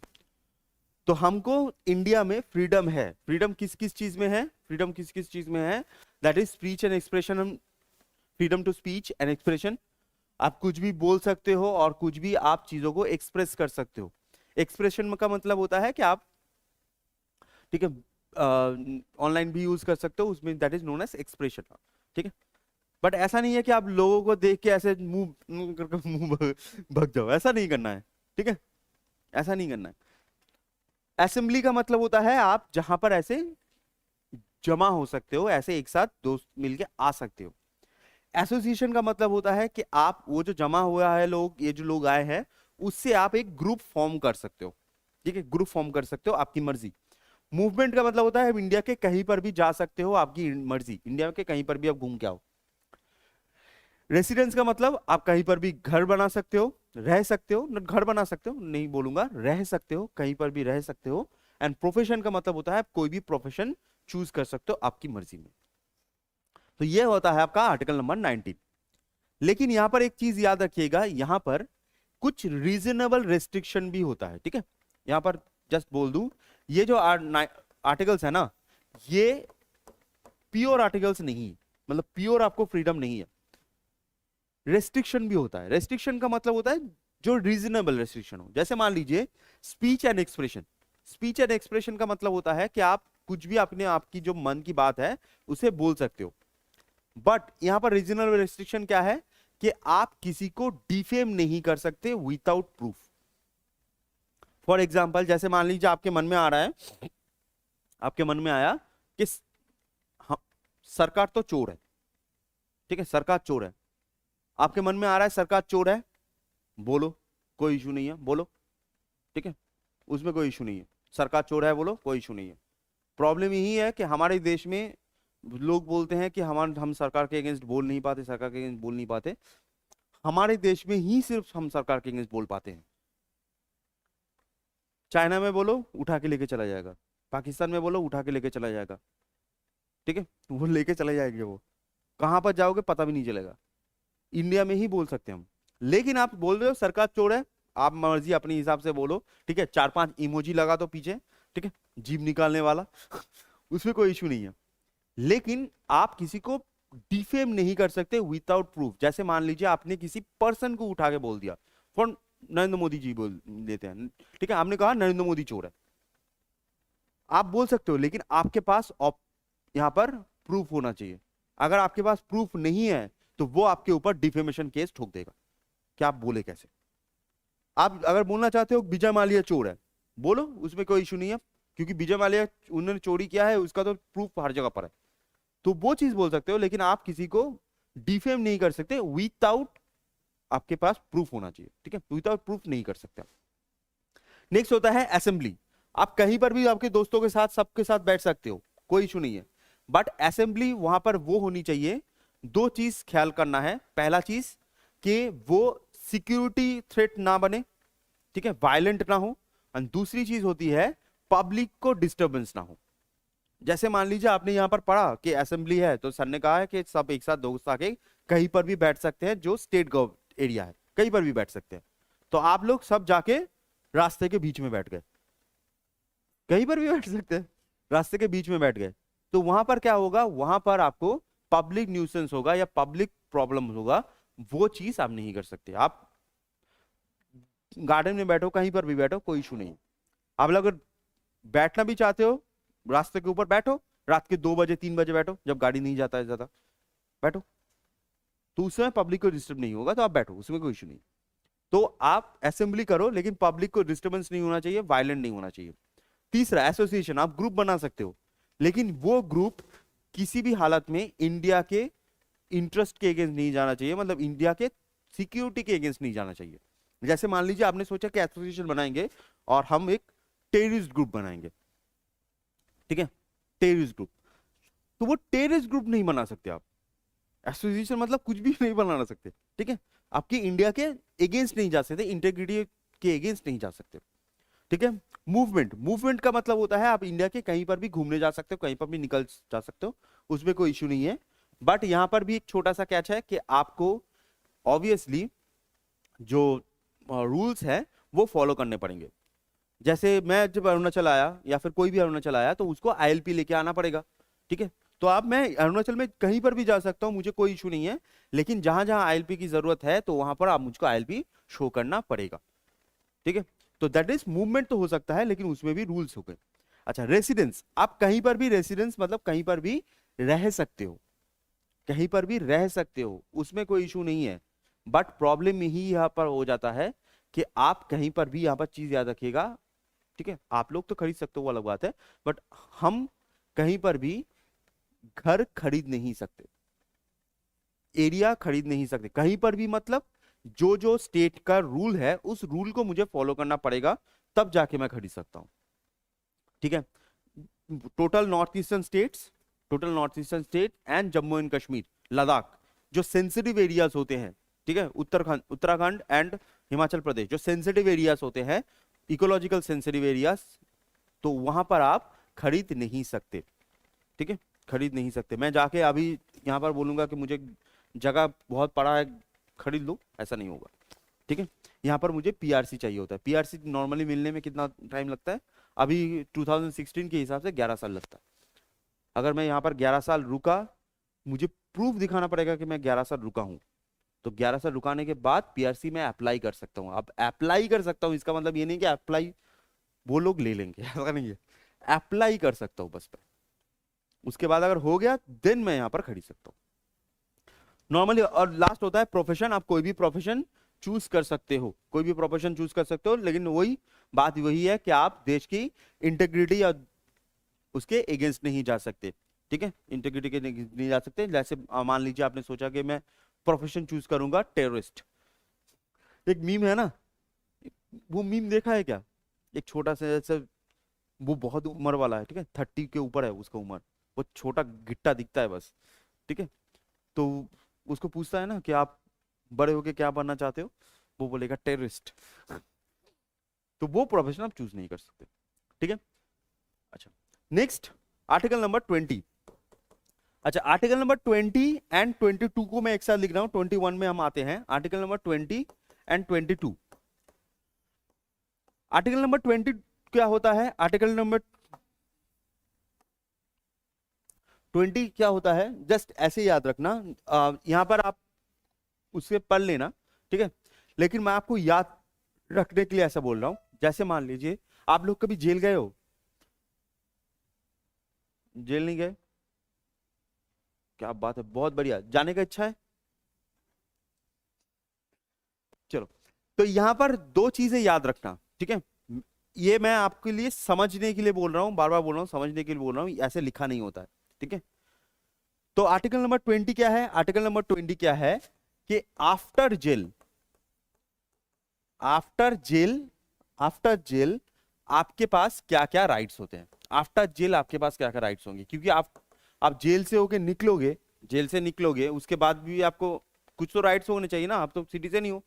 तो हमको इंडिया में फ्रीडम है। फ्रीडम किस किस चीज में है? फ्रीडम किस किस चीज में है? That is speech and expression, freedom to speech and expression. आप कुछ भी बोल सकते हो और कुछ भी आप चीजों को एक्सप्रेस कर सकते हो। एक्सप्रेशन का मतलब होता है कि आप, ठीक है, ऑनलाइन भी यूज कर सकते हो, उसमें that is known as expression, ठीक है। बट ऐसा नहीं है कि आप लोगों को देख के ऐसे मुंह मुंह करके मुंह भग जाओ, ऐसा नहीं करना है, ठीक है, ऐसा नहीं करना है। असेंबली का मतलब होता है आप जहां पर ऐसे जमा हो सकते हो, ऐसे एक साथ दोस्त मिलके आ सकते हो। एसोसिएशन का मतलब होता है कि आप वो जो जमा हुआ है लोग, ये जो लोग आए हैं, उससे आप एक ग्रुप फॉर्म कर सकते हो, ठीक है, ग्रुप फॉर्म कर सकते हो, आपकी मर्जी। मूवमेंट का मतलब होता है आप इंडिया के कहीं पर भी जा सकते हो, आपकी मर्जी, इंडिया के कहीं पर भी आप घूम के आओ। रेसिडेंस का मतलब आप कहीं पर भी घर बना सकते हो, रह सकते हो, घर बना सकते हो नहीं बोलूंगा, रह सकते हो, कहीं पर भी रह सकते हो। एंड प्रोफेशन का मतलब होता है आप कोई भी प्रोफेशन चूज कर सकते हो आपकी मर्जी में। तो ये होता है आपका आर्टिकल नंबर 19। लेकिन यहां पर एक चीज याद रखिएगा, यहां पर कुछ रीजनेबल रेस्ट्रिक्शन भी होता है, ठीक है। यहां पर जस्ट बोल दूं, ये जो आर्टिकल्स है ना, ये प्योर आर्टिकल्स नहीं है, मतलब प्योर आपको फ्रीडम नहीं है, रेस्ट्रिक्शन भी होता है। रेस्ट्रिक्शन का मतलब होता है जो रीजनेबल रेस्ट्रिक्शन हो। जैसे मान लीजिए speech and expression, speech and expression का मतलब होता है कि आप कुछ भी अपने आपकी जो मन की बात है उसे बोल सकते हो। बट यहां पर रीजनेबल रेस्ट्रिक्शन क्या है कि आप किसी को डिफेम नहीं कर सकते विदाउट प्रूफ। फॉर एग्जाम्पल, जैसे मान लीजिए आपके मन में आ रहा है, आपके मन में आया कि सरकार तो चोर है, ठीक है, सरकार चोर है, आपके मन में आ रहा है सरकार चोर है, बोलो, कोई इशू नहीं है, बोलो, ठीक है, उसमें कोई इशू नहीं है, सरकार चोर है बोलो, कोई इशू नहीं है। प्रॉब्लम यही है कि हमारे देश में लोग बोलते हैं कि हम सरकार के अगेंस्ट बोल नहीं पाते, सरकार के अगेंस्ट बोल नहीं पाते। हमारे देश में ही सिर्फ हम सरकार के अगेंस्ट बोल पाते हैं। चाइना में बोलो उठा के लेके चला जाएगा, पाकिस्तान में बोलो उठा के लेके चला जाएगा, ठीक है, वो लेके चले जाएंगे, वो कहां पर जाओगे पता भी नहीं चलेगा। इंडिया में ही बोल सकते हैं हम। लेकिन आप बोल रहे हो सरकार चोर है, आप मर्जी अपने हिसाब से बोलो, ठीक है, 4-5 इमोजी लगा दो पीछे, ठीक है, जीभ निकालने वाला उसमें कोई इशू नहीं है। लेकिन आप किसी को डिफेम नहीं कर सकते विदाउट प्रूफ। जैसे मान लीजिए आपने किसी पर्सन को उठा के बोल दिया, फॉर नरेंद्र मोदी जी बोल देते हैं, ठीक है, आपने कहा नरेंद्र मोदी चोर है, आप बोल सकते हो, लेकिन आपके पास यहां पर प्रूफ होना चाहिए। अगर आपके पास प्रूफ नहीं है तो वो आपके ऊपर डिफेमेशन केस ठोक देगा कि आप बोले कैसे। आप अगर बोलना चाहते हो विजय माल्या चोर है, बोलो, उसमें कोई इशू नहीं है, क्योंकि विजय माल्या उन्होंने चोरी किया है, उसका तो प्रूफ हर जगह पर है, तो वो चीज बोल सकते हो। लेकिन आप किसी को डिफेम नहीं कर सकते विदाउट आपके पास प्रूफ होना चाहिए, ठीक है, विदाउट प्रूफ नहीं कर सकते। नेक्स्ट होता है असेंबली। आप कहीं पर भी आपके दोस्तों के साथ सबके साथ बैठ सकते हो, कोई इशू नहीं है, बट असेंबली वहां पर वो होनी चाहिए, दो चीज ख्याल करना है। पहला चीज कि वो सिक्योरिटी थ्रेट ना बने, ठीक है, वायलेंट ना हो, और दूसरी चीज होती है पब्लिक को डिस्टरबेंस ना हो। जैसे मान लीजिए आपने यहां पर पढ़ा कि असेंबली है, तो सर ने कहा है कि सब एक साथ दोस्त आके कहीं पर भी बैठ सकते हैं, जो स्टेट गवर्नमेंट एरिया है कहीं पर भी बैठ सकते हैं। तो आप लोग सब जाके रास्ते के बीच में बैठ गए, कहीं पर भी बैठ सकते हैं, रास्ते के बीच में बैठ गए, तो वहां पर क्या होगा, वहां पर आपको पब्लिक न्यूसेंस होगा या पब्लिक प्रॉब्लम होगा, वो चीज आप नहीं कर सकते। आप गार्डन में बैठो, कहीं पर भी बैठो, कोई इशू नहीं। आप लोग अगर बैठना भी चाहते हो, रास्ते के ऊपर बैठो, रात के 2 बजे 3 बजे बैठो, जब गाड़ी नहीं जाता है ज्यादा, बैठो, तो उस समय पब्लिक को डिस्टर्ब नहीं होगा, तो आप बैठो, उसमें कोई इशू नहीं। तो आप असेंबली करो, लेकिन पब्लिक को डिस्टर्बेंस नहीं होना चाहिए, वायलेंट नहीं होना चाहिए। तीसरा एसोसिएशन, आप ग्रुप बना सकते हो, लेकिन वो ग्रुप किसी भी हालत में इंडिया के इंटरेस्ट के अगेंस्ट नहीं जाना चाहिए, मतलब इंडिया के सिक्योरिटी के अगेंस्ट नहीं जाना चाहिए। जैसे मान लीजिए आपने सोचा कि एसोसिएशन बनाएंगे और हम एक टेररिस्ट ग्रुप बनाएंगे, ठीक है, टेररिस्ट ग्रुप, तो वो टेररिस्ट ग्रुप नहीं बना सकते आप। एसोसिएशन मतलब कुछ भी नहीं बना सकते, ठीक है, आपकी इंडिया के अगेंस्ट नहीं जा सकते, इंटेग्रिटी के अगेंस्ट नहीं जा सकते, ठीक है। मूवमेंट, मूवमेंट का मतलब होता है आप इंडिया के कहीं पर भी घूमने जा सकते हो, कहीं पर भी निकल जा सकते हो, उसमें कोई इशू नहीं है। बट यहां पर भी एक छोटा सा कैच है कि आपको ऑब्वियसली जो रूल्स है वो फॉलो करने पड़ेंगे। जैसे मैं जब अरुणाचल आया या फिर कोई भी अरुणाचल आया तो उसको आईएलपी लेके आना पड़ेगा, ठीक है। तो अब मैं अरुणाचल में कहीं पर भी जा सकता हूं, मुझे कोई इशू नहीं है, लेकिन जहां जहां आईएलपी की जरूरत है तो वहां पर आप मुझको आईएलपी शो करना पड़ेगा, ठीक है। तो दैट इज मूवमेंट तो हो सकता है, लेकिन उसमें भी रूल्स हो गए। अच्छा, रेसिडेंस, आप कहीं पर भी, रेसिडेंस मतलब कहीं पर भी रह सकते हो, कहीं पर भी रह सकते हो, उसमें कोई इशू नहीं है। बट प्रॉब्लम यही यहाँ पर हो जाता है कि आप कहीं पर भी, यहाँ पर चीज याद रखिएगा, ठीक है, आप लोग तो खरीद सकते हो वो अलग बात है, बट हम कहीं पर भी घर खरीद नहीं सकते, एरिया खरीद नहीं सकते कहीं पर भी, मतलब जो जो स्टेट का रूल है उस रूल को मुझे फॉलो करना पड़ेगा, तब जाके मैं खरीद सकता हूं, ठीक है। Total north eastern states, total north eastern state and Jammu and Kashmir, Ladakh, जो सेंसिटिव एरियाज होते हैं, ठीक है, उत्तराखंड, उत्तराखंड एंड हिमाचल प्रदेश, जो सेंसिटिव एरियाज होते हैं, इकोलॉजिकल सेंसिटिव एरियाज, तो वहां पर आप खरीद नहीं सकते, ठीक है, खरीद नहीं सकते। मैं जाके अभी यहाँ पर बोलूंगा कि मुझे जगह बहुत पड़ा है, खरीद लो, ऐसा नहीं होगा, ठीक है। यहाँ पर मुझे पीआरसी चाहिए होता है, पीआरसी नॉर्मली मिलने में कितना टाइम लगता है, अभी 2016 के हिसाब से 11 साल लगता है। अगर मैं यहाँ पर 11 साल रुका, मुझे प्रूफ दिखाना पड़ेगा कि मैं 11 साल रुका हूँ, तो 11 साल रुकाने के बाद पीआरसी में अप्लाई कर सकता हूँ। अब अप्लाई कर सकता हूँ, इसका मतलब ये नहीं कि अप्लाई वो लोग ले लेंगे, ऐसा नहीं है, अप्लाई कर सकता हूँ बस। उसके बाद अगर हो गया देन मैं यहाँ पर खरीद सकता हूँ नॉर्मली। और लास्ट होता है प्रोफेशन, आप कोई भी प्रोफेशन चूज कर सकते हो, कोई भी प्रोफेशन चूज कर सकते हो, लेकिन वही बात वही है कि आप देश की इंटेग्रिटी या उसके अगेंस्ट नहीं जा सकते, ठीक है, इंटेग्रिटी के नहीं जा सकते। जैसे मान लीजिए आपने सोचा कि मैं प्रोफेशन चूज करूंगा टेररिस्ट, एक मीम है ना, वो मीम देखा है क्या, एक छोटा सा जैसे, वो बहुत उम्र वाला है, ठीक है, 30 के ऊपर है उसका उम्र, वो छोटा गिट्टा दिखता है बस, ठीक है, तो उसको पूछता है ना कि आप बड़े होके क्या बनना चाहते हो, वो बोलेगा टेररिस्ट। तो वो प्रोफेशन आप चूज नहीं कर सकते, ठीक है। अच्छा, नेक्स्ट आर्टिकल नंबर 20। अच्छा, आर्टिकल नंबर 20 एंड 22 को मैं एक साथ लिख रहा हूं, 21 में हम आते हैं, article number 20 and 22। Article number 20 क्या होता है, आर्टिकल नंबर 20 क्या होता है, जस्ट ऐसे याद रखना, यहां पर आप उससे पढ़ लेना, ठीक है, लेकिन मैं आपको याद रखने के लिए ऐसा बोल रहा हूं। जैसे मान लीजिए आप लोग कभी जेल गए हो, जेल नहीं गए, क्या बात है, बहुत बढ़िया, जाने का इच्छा है, चलो। तो यहां पर दो चीजें याद रखना, ठीक है, ये मैं आपके लिए समझने के लिए बोल रहा हूं, बार बार बोल रहा हूं, समझने के लिए बोल रहा हूं, ऐसे लिखा नहीं होता है, ठीक है। तो आर्टिकल नंबर 20 क्या है, आर्टिकल नंबर 20 क्या है कि after jail, after jail, after jail आपके पास क्या क्या राइट्स होते हैं, आफ्टर जेल आपके पास क्या क्या राइट्स होंगे, क्योंकि आप जेल से होके निकलोगे, जेल से निकलोगे उसके बाद भी आपको कुछ तो राइट्स होने चाहिए ना, आप तो सिटीजन ही हो,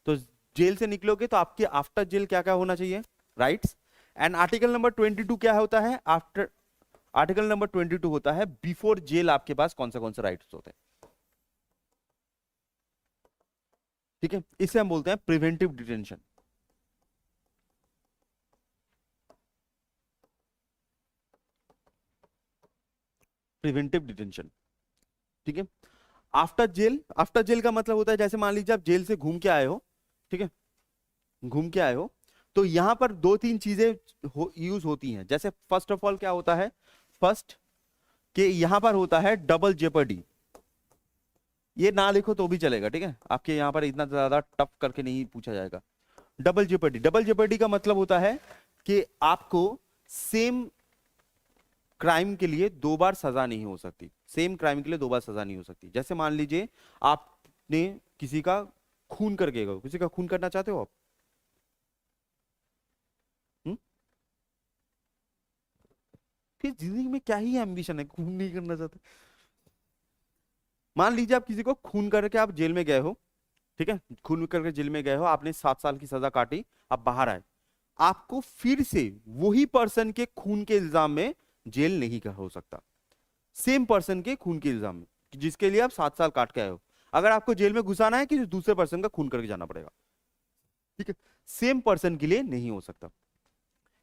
तो जेल से निकलोगे तो आपके आफ्टर जेल क्या क्या होना चाहिए, राइट्स। एंड आर्टिकल नंबर 22 क्या होता है, आफ्टर, आर्टिकल नंबर 22 होता है बिफोर जेल आपके पास कौन से राइट्स होते हैं, ठीक है, इसे हम बोलते हैं प्रिवेंटिव डिटेंशन, प्रिवेंटिव डिटेंशन, ठीक है। आफ्टर जेल, आफ्टर जेल का मतलब होता है जैसे मान लीजिए आप जेल से घूम के आए हो, ठीक है, घूम के आए हो, तो यहां पर दो तीन चीजें यूज होती हैं। जैसे फर्स्ट ऑफ ऑल क्या होता है, फर्स्ट कि यहां पर होता है डबल जेपर्डी, ये ना लिखो तो भी चलेगा, ठीक है, आपके यहां पर इतना ज्यादा टफ करके नहीं पूछा जाएगा। डबल जेपर्डी, डबल जेपर्डी का मतलब होता है कि आपको सेम क्राइम के लिए दो बार सजा नहीं हो सकती, सेम क्राइम के लिए दो बार सजा नहीं हो सकती। जैसे मान लीजिए आपने किसी का खून करके गए, किसी का खून करना चाहते हो आप, हुँ? फिर जिंदगी में क्या ही एम्बिशन है, खून नहीं करना चाहते। मान लीजिए आप किसी को खून करके आप जेल में गए हो, ठीक है, खून करके जेल में गए हो, आपने 7 साल की सजा काटी, आप बाहर आए, आपको फिर से वही पर्सन के खून के इल्जाम में जेल नहीं का हो सकता, सेम पर्सन के खून के इल्जाम में जिसके लिए आप 7 साल काट के आए हो, अगर आपको जेल में घुसाना है कि दूसरे पर्सन का खून करके जाना पड़ेगा, ठीक है, सेम पर्सन के लिए नहीं हो सकता।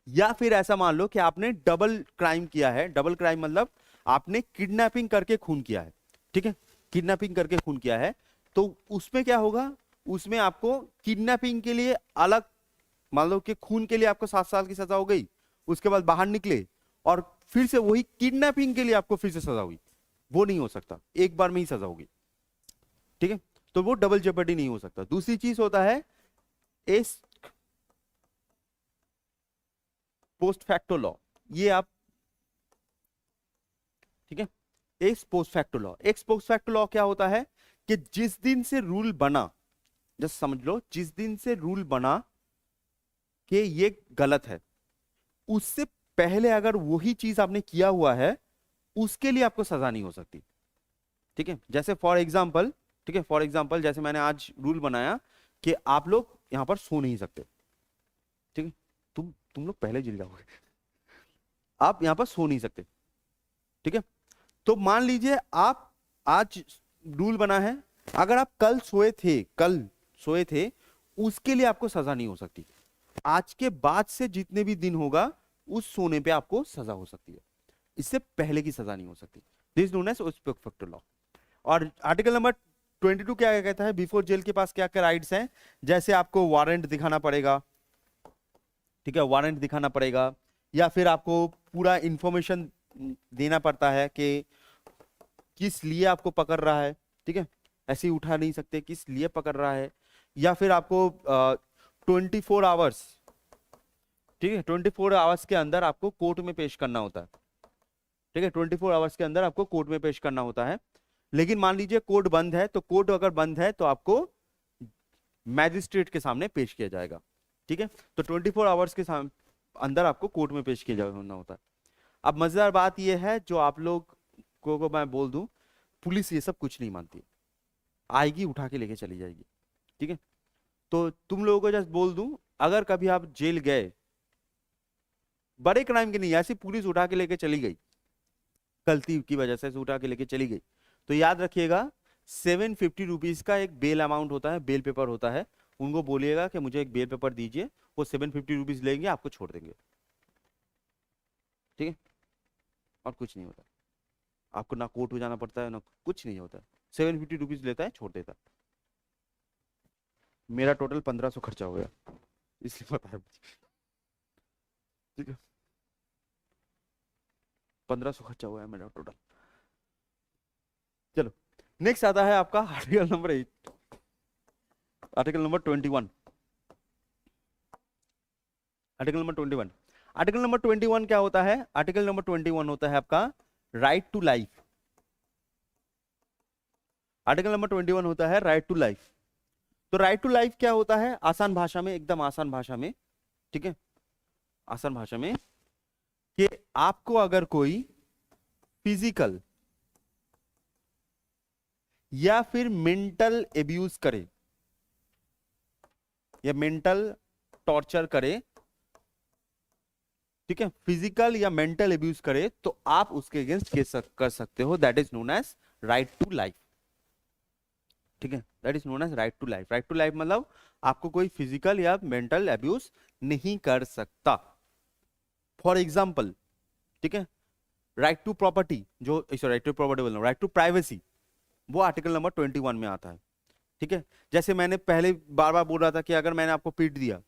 या फिर ऐसा मान लो कि आपने डबल क्राइम किया है, डबल क्राइम मतलब आपने किडनैपिंग करके खून किया है, ठीक है, किडनैपिंग करके खून किया है, तो उसमें क्या होगा, उसमें आपको किडनैपिंग के लिए अलग, मान लो कि खून के लिए आपको 7 साल की सजा हो गई, उसके बाद बाहर निकले और फिर से वही किडनैपिंग के लिए आपको फिर से सजा हुई, वो नहीं हो सकता, एक बार में ही सजा होगी, ठीक है। तो वो डबल जेपर्डी नहीं हो सकता। दूसरी चीज होता है एस पोस्ट फैक्टो लॉ, ये आप, ठीक है, x post facto law. X post facto law क्या होता है कि जिस दिन से रूल बना, जस्ट समझ लो, जिस दिन से रूल बना कि ये गलत है, उससे पहले अगर वही चीज आपने किया हुआ है, उसके लिए आपको सजा नहीं हो सकती, ठीक है। जैसे फॉर एग्जाम्पल, ठीक है, फॉर एग्जाम्पल जैसे मैंने आज रूल बनाया कि आप लोग यहां पर सो नहीं सकते, ठीक है, तुम लोग पहले जिल जाओगे, आप यहां पर सो नहीं सकते, ठीक है। तो मान लीजिए आप आज रूल बना है, अगर आप कल सोए थे, उसके लिए आपको सजा नहीं हो सकती। आज के बाद से जितने भी दिन होगा, उस सोने पे आपको सजा हो सकती है, इससे पहले की सजा नहीं हो सकती। This known age factor law. और आर्टिकल नंबर 22 क्या कहता है, बिफोर जेल के पास क्या क्या राइट्स हैं, जैसे आपको वारंट दिखाना पड़ेगा, ठीक है, वारंट दिखाना पड़ेगा, या फिर आपको पूरा इंफॉर्मेशन देना पड़ता है कि किस लिए आपको पकड़ रहा है, ठीक है, ऐसे ही उठा नहीं सकते, किस लिए पकड़ रहा है, या फिर आपको 24 आवर्स, ठीक है, 24 आवर्स के अंदर आपको कोर्ट में पेश करना होता है, ठीक है, 24 आवर्स के अंदर आपको कोर्ट में पेश करना होता है। लेकिन मान लीजिए कोर्ट बंद है, तो कोर्ट अगर बंद है तो आपको मैजिस्ट्रेट के सामने पेश किया जाएगा, ठीक है। तो 24 आवर्स के अंदर आपको कोर्ट में पेश किया जाना होता है। अब मजेदार बात यह है, जो आप लोग को मैं बोल दूं, पुलिस ये सब कुछ नहीं मानती, आएगी उठा के लेके चली जाएगी, ठीक है। तो तुम लोगों को जस्ट बोल दूं, अगर कभी आप जेल गए, बड़े क्राइम के नहीं, ऐसी पुलिस उठा के लेके चली गई, गलती की वजह से उठा के लेके चली गई, तो याद रखिएगा 750 रुपीज का एक बेल अमाउंट होता है, बेल पेपर होता है, उनको बोलिएगा कि मुझे एक बेल पेपर दीजिए, वो 750 रुपीज लेंगे, आपको छोड़ देंगे, ठीक है, और कुछ नहीं होता, आपको ना कोर्ट में जाना पड़ता है, ना कुछ नहीं होता, 750 रुपीज लेता है, छोड़ देता है। मेरा टोटल 1500 खर्चा हो गया, इसलिए पता है मुझे, ठीक है, 1500 खर्चा हुआ है मेरा टोटल। चलो नेक्स्ट आता है आपका article number 8, article number 21, article number 21। Article number 21 क्या होता है, आर्टिकल नंबर 21 होता है आपका right to life. Article number 21 होता है राइट टू लाइफ। तो राइट टू लाइफ क्या होता है, आसान भाषा में, एकदम आसान भाषा में, ठीक है, आसान भाषा में, कि आपको अगर कोई फिजिकल या फिर मेंटल एब्यूज करे या मेंटल टॉर्चर करे, ठीक है, फिजिकल या मेंटल एब्यूज करे, तो आप उसके अगेंस्ट केस कर सकते हो, that is known as right to life, ठीक है, that is known as right to life. Right to life मतलब आपको कोई फिजिकल या मेंटल एब्यूज नहीं कर सकता। फॉर एग्जाम्पल, ठीक है, राइट टू प्रॉपर्टी, जो राइट टू प्रॉपर्टी बोल रहा हूं, राइट टू प्राइवेसी, वो आर्टिकल नंबर 21 में आता है, ठीक है। जैसे मैंने पहले बार बार बोल रहा था कि अगर मैंने आपको पीट दिया,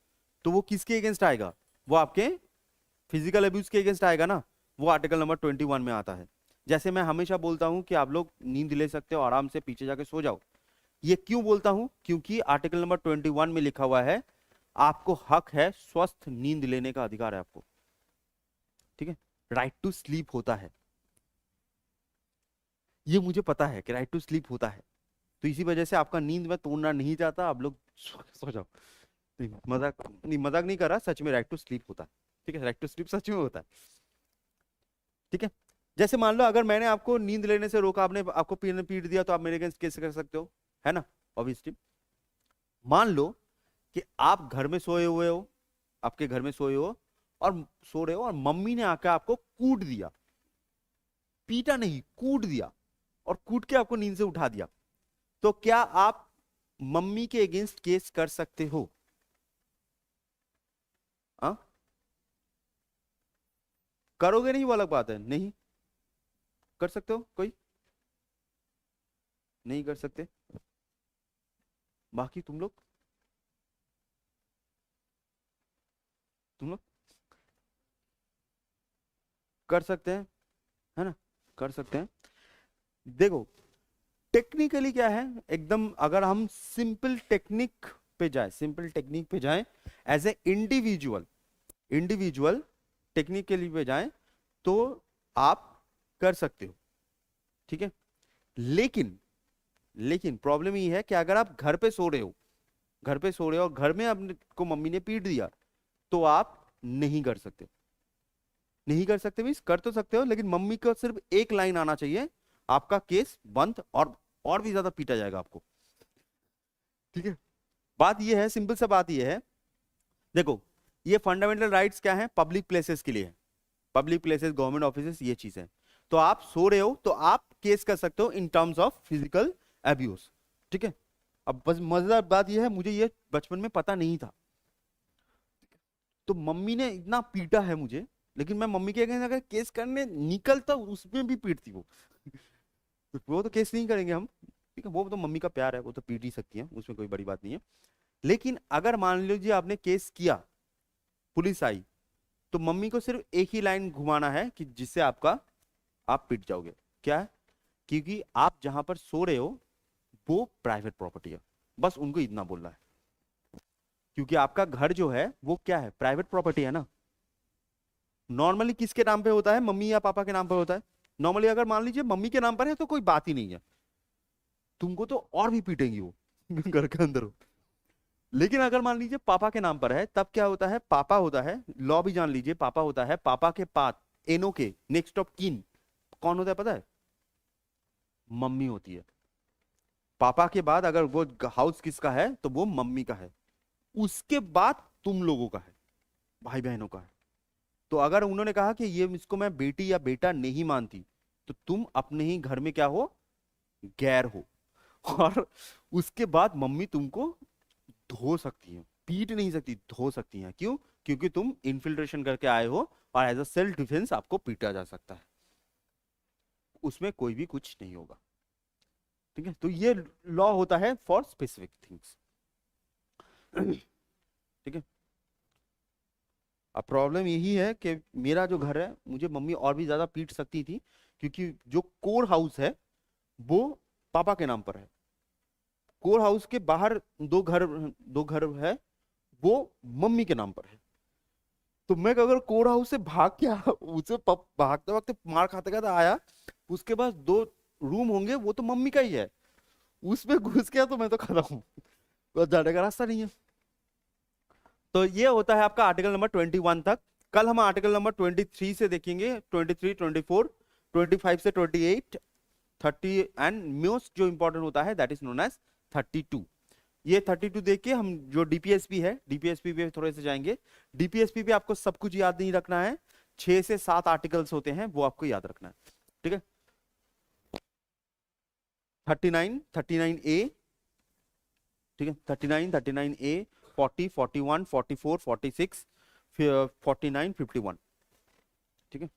तो वो किसके अगेंस्ट आएगा, वो आपके फिजिकल अब्यूज के अगेंस्ट आएगा ना, वो आर्टिकल नंबर 21 में आता है। जैसे मैं हमेशा बोलता हूं कि आप लोग नींद ले सकते हो, आराम से पीछे जाके सो जाओ, ये क्यों बोलता हूं, क्योंकि आर्टिकल नंबर 21 में लिखा हुआ है आपको हक है, स्वस्थ नींद लेने का अधिकार है आपको, ठीक है, राइट टू स्लीप होता है, ये मुझे पता है कि राइट टू स्लीप होता है, तो इसी वजह से आपका नींद में तोड़ना नहीं चाहता, आप लोग सो जाओ। नहीं, मजाक नहीं कर रहा, सच में राइट टू स्लीप होता है, ठीक है, राइट टू स्लीप सच में होता है, ठीक है। जैसे मान लो अगर मैंने आपको नींद लेने से रोका, आपने आपको पीट दिया, तो आप मेरे अगेंस्ट केस कर सकते हो, है ना, ऑब्वियसली। मान लो कि आप घर में सोए हुए हो, आपके घर में सोए हो और सो रहे हो, और मम्मी ने आकर आपको कूट दिया, पीटा नहीं, कूट दिया, और कूट के आपको नींद से उठा दिया, तो क्या आप मम्मी के अगेंस्ट केस कर सकते हो? आ? करोगे नहीं वो अलग बात है, नहीं कर सकते हो, कोई नहीं कर सकते, बाकी तुम लोग कर सकते हैं, है ना, कर सकते हैं। देखो टेक्निकली क्या है एकदम, अगर हम सिंपल टेक्निक पे जाए, सिंपल टेक्निक पे जाए, as a individual, individual technique के लिए पे जाए तो आप कर सकते हो, ठीक है। लेकिन लेकिन प्रॉब्लम ये है कि अगर आप घर पे सो रहे हो, घर पे सो रहे हो और घर में अपने को मम्मी ने पीट दिया, तो आप नहीं कर सकते। नहीं कर सकते मीन्स कर तो सकते हो, लेकिन मम्मी को सिर्फ एक लाइन आना चाहिए, आपका केस बंद, और भी ज्यादा पीटा जाएगा आपको, ठीक है। बात ये है, सिंपल सा बात ये है, देखो ये फंडामेंटल राइट्स क्या है, पब्लिक प्लेसेस के लिए है, पब्लिक प्लेसेस, गवर्नमेंट ऑफिसेस, ये चीज है। तो आप सो रहे हो तो आप केस कर सकते हो इन टर्म्स ऑफ फिजिकल एब्यूज, ठीक है। अब बस मजेदार बात यह है, मुझे ये बचपन में पता नहीं था, तो मम्मी ने इतना पीटा है मुझे, लेकिन मैं मम्मी के अगर केस करने निकलता उसमें भी पीटती वो तो केस नहीं करेंगे हम, ठीक है, वो तो मम्मी का प्यार है, वो तो पीट ही सकती है, उसमें कोई बड़ी बात नहीं है। लेकिन अगर मान लीजिए आपने केस किया, पुलिस आई, तो मम्मी को सिर्फ एक ही लाइन घुमाना है कि जिससे आप पिट जाओगे। क्या है? क्योंकि आप जहां पर सो रहे हो वो प्राइवेट प्रॉपर्टी है, बस उनको इतना बोलना है। क्योंकि आपका घर जो है वो क्या है, प्राइवेट प्रॉपर्टी है ना। नॉर्मली किसके नाम पे होता है, मम्मी या पापा के नाम पे होता है। नॉर्मली अगर मान लीजिए मम्मी के नाम पर है तो कोई बात ही नहीं है, तुमको तो और भी पीटेंगी वो घर के अंदर हो। लेकिन अगर मान लीजिए पापा के नाम पर है, तब क्या होता है, पापा होता है, लॉ भी जान लीजिए, पापा होता है, पापा के बाद एनो के नेक्स्ट ऑफ किन कौन होता है पता है, मम्मी होती है। पापा के बाद अगर वो हाउस किसका है तो वो मम्मी का है, उसके बाद तुम लोगों का है, भाई बहनों का है। तो अगर उन्होंने कहा कि ये इसको मैं बेटी या बेटा नहीं मानती, तो तुम अपने ही घर में क्या हो, गैर हो। और उसके बाद मम्मी तुमको धो सकती है, पीट नहीं सकती, धो सकती हैं। क्यों? क्योंकि तुम इन्फिल्ट्रेशन करके आए हो और एज अ सेल्फ डिफेंस आपको पीटा जा सकता है, उसमें कोई भी कुछ नहीं होगा, ठीक है। तो ये लॉ होता है फॉर स्पेसिफिक थिंग्स, ठीक है। अब प्रॉब्लम यही है कि मेरा जो घर है, मुझे मम्मी और भी ज्यादा पीट सकती थी, क्योंकि जो कोर हाउस है वो पापा के नाम पर है। कोर हाउस के बाहर दो घर है, वो मम्मी के नाम पर है। तो मैं अगर कोर हाउस से भाग के उसे भागते भागते मार खाते खाते आया, उसके बाद 2 रूम होंगे, वो तो मम्मी का ही है, उसमें घुस गया तो मैं तो खड़ा हूं, तो जाने का रास्ता नहीं है। तो ये होता है आपका आर्टिकल नंबर 21 तक। कल हम आर्टिकल नंबर 23 से देखेंगे, 23, 24, 25 से 28, 30 एंड मोस्ट जो इंपॉर्टेंट होता है दैट इज नोन एज 32। ये 32 देख के हम जो डीपीएसपी है, डीपीएसपी पे थोड़े से जाएंगे। डीपीएसपी पे आपको सब कुछ याद नहीं रखना है, 6 से 7 आर्टिकल्स होते हैं, वो आपको याद रखना है, ठीक है। 39, 39A, ठीक है, 39, 39A, 40, 41, 44, 46, 49, 51, ठीक है।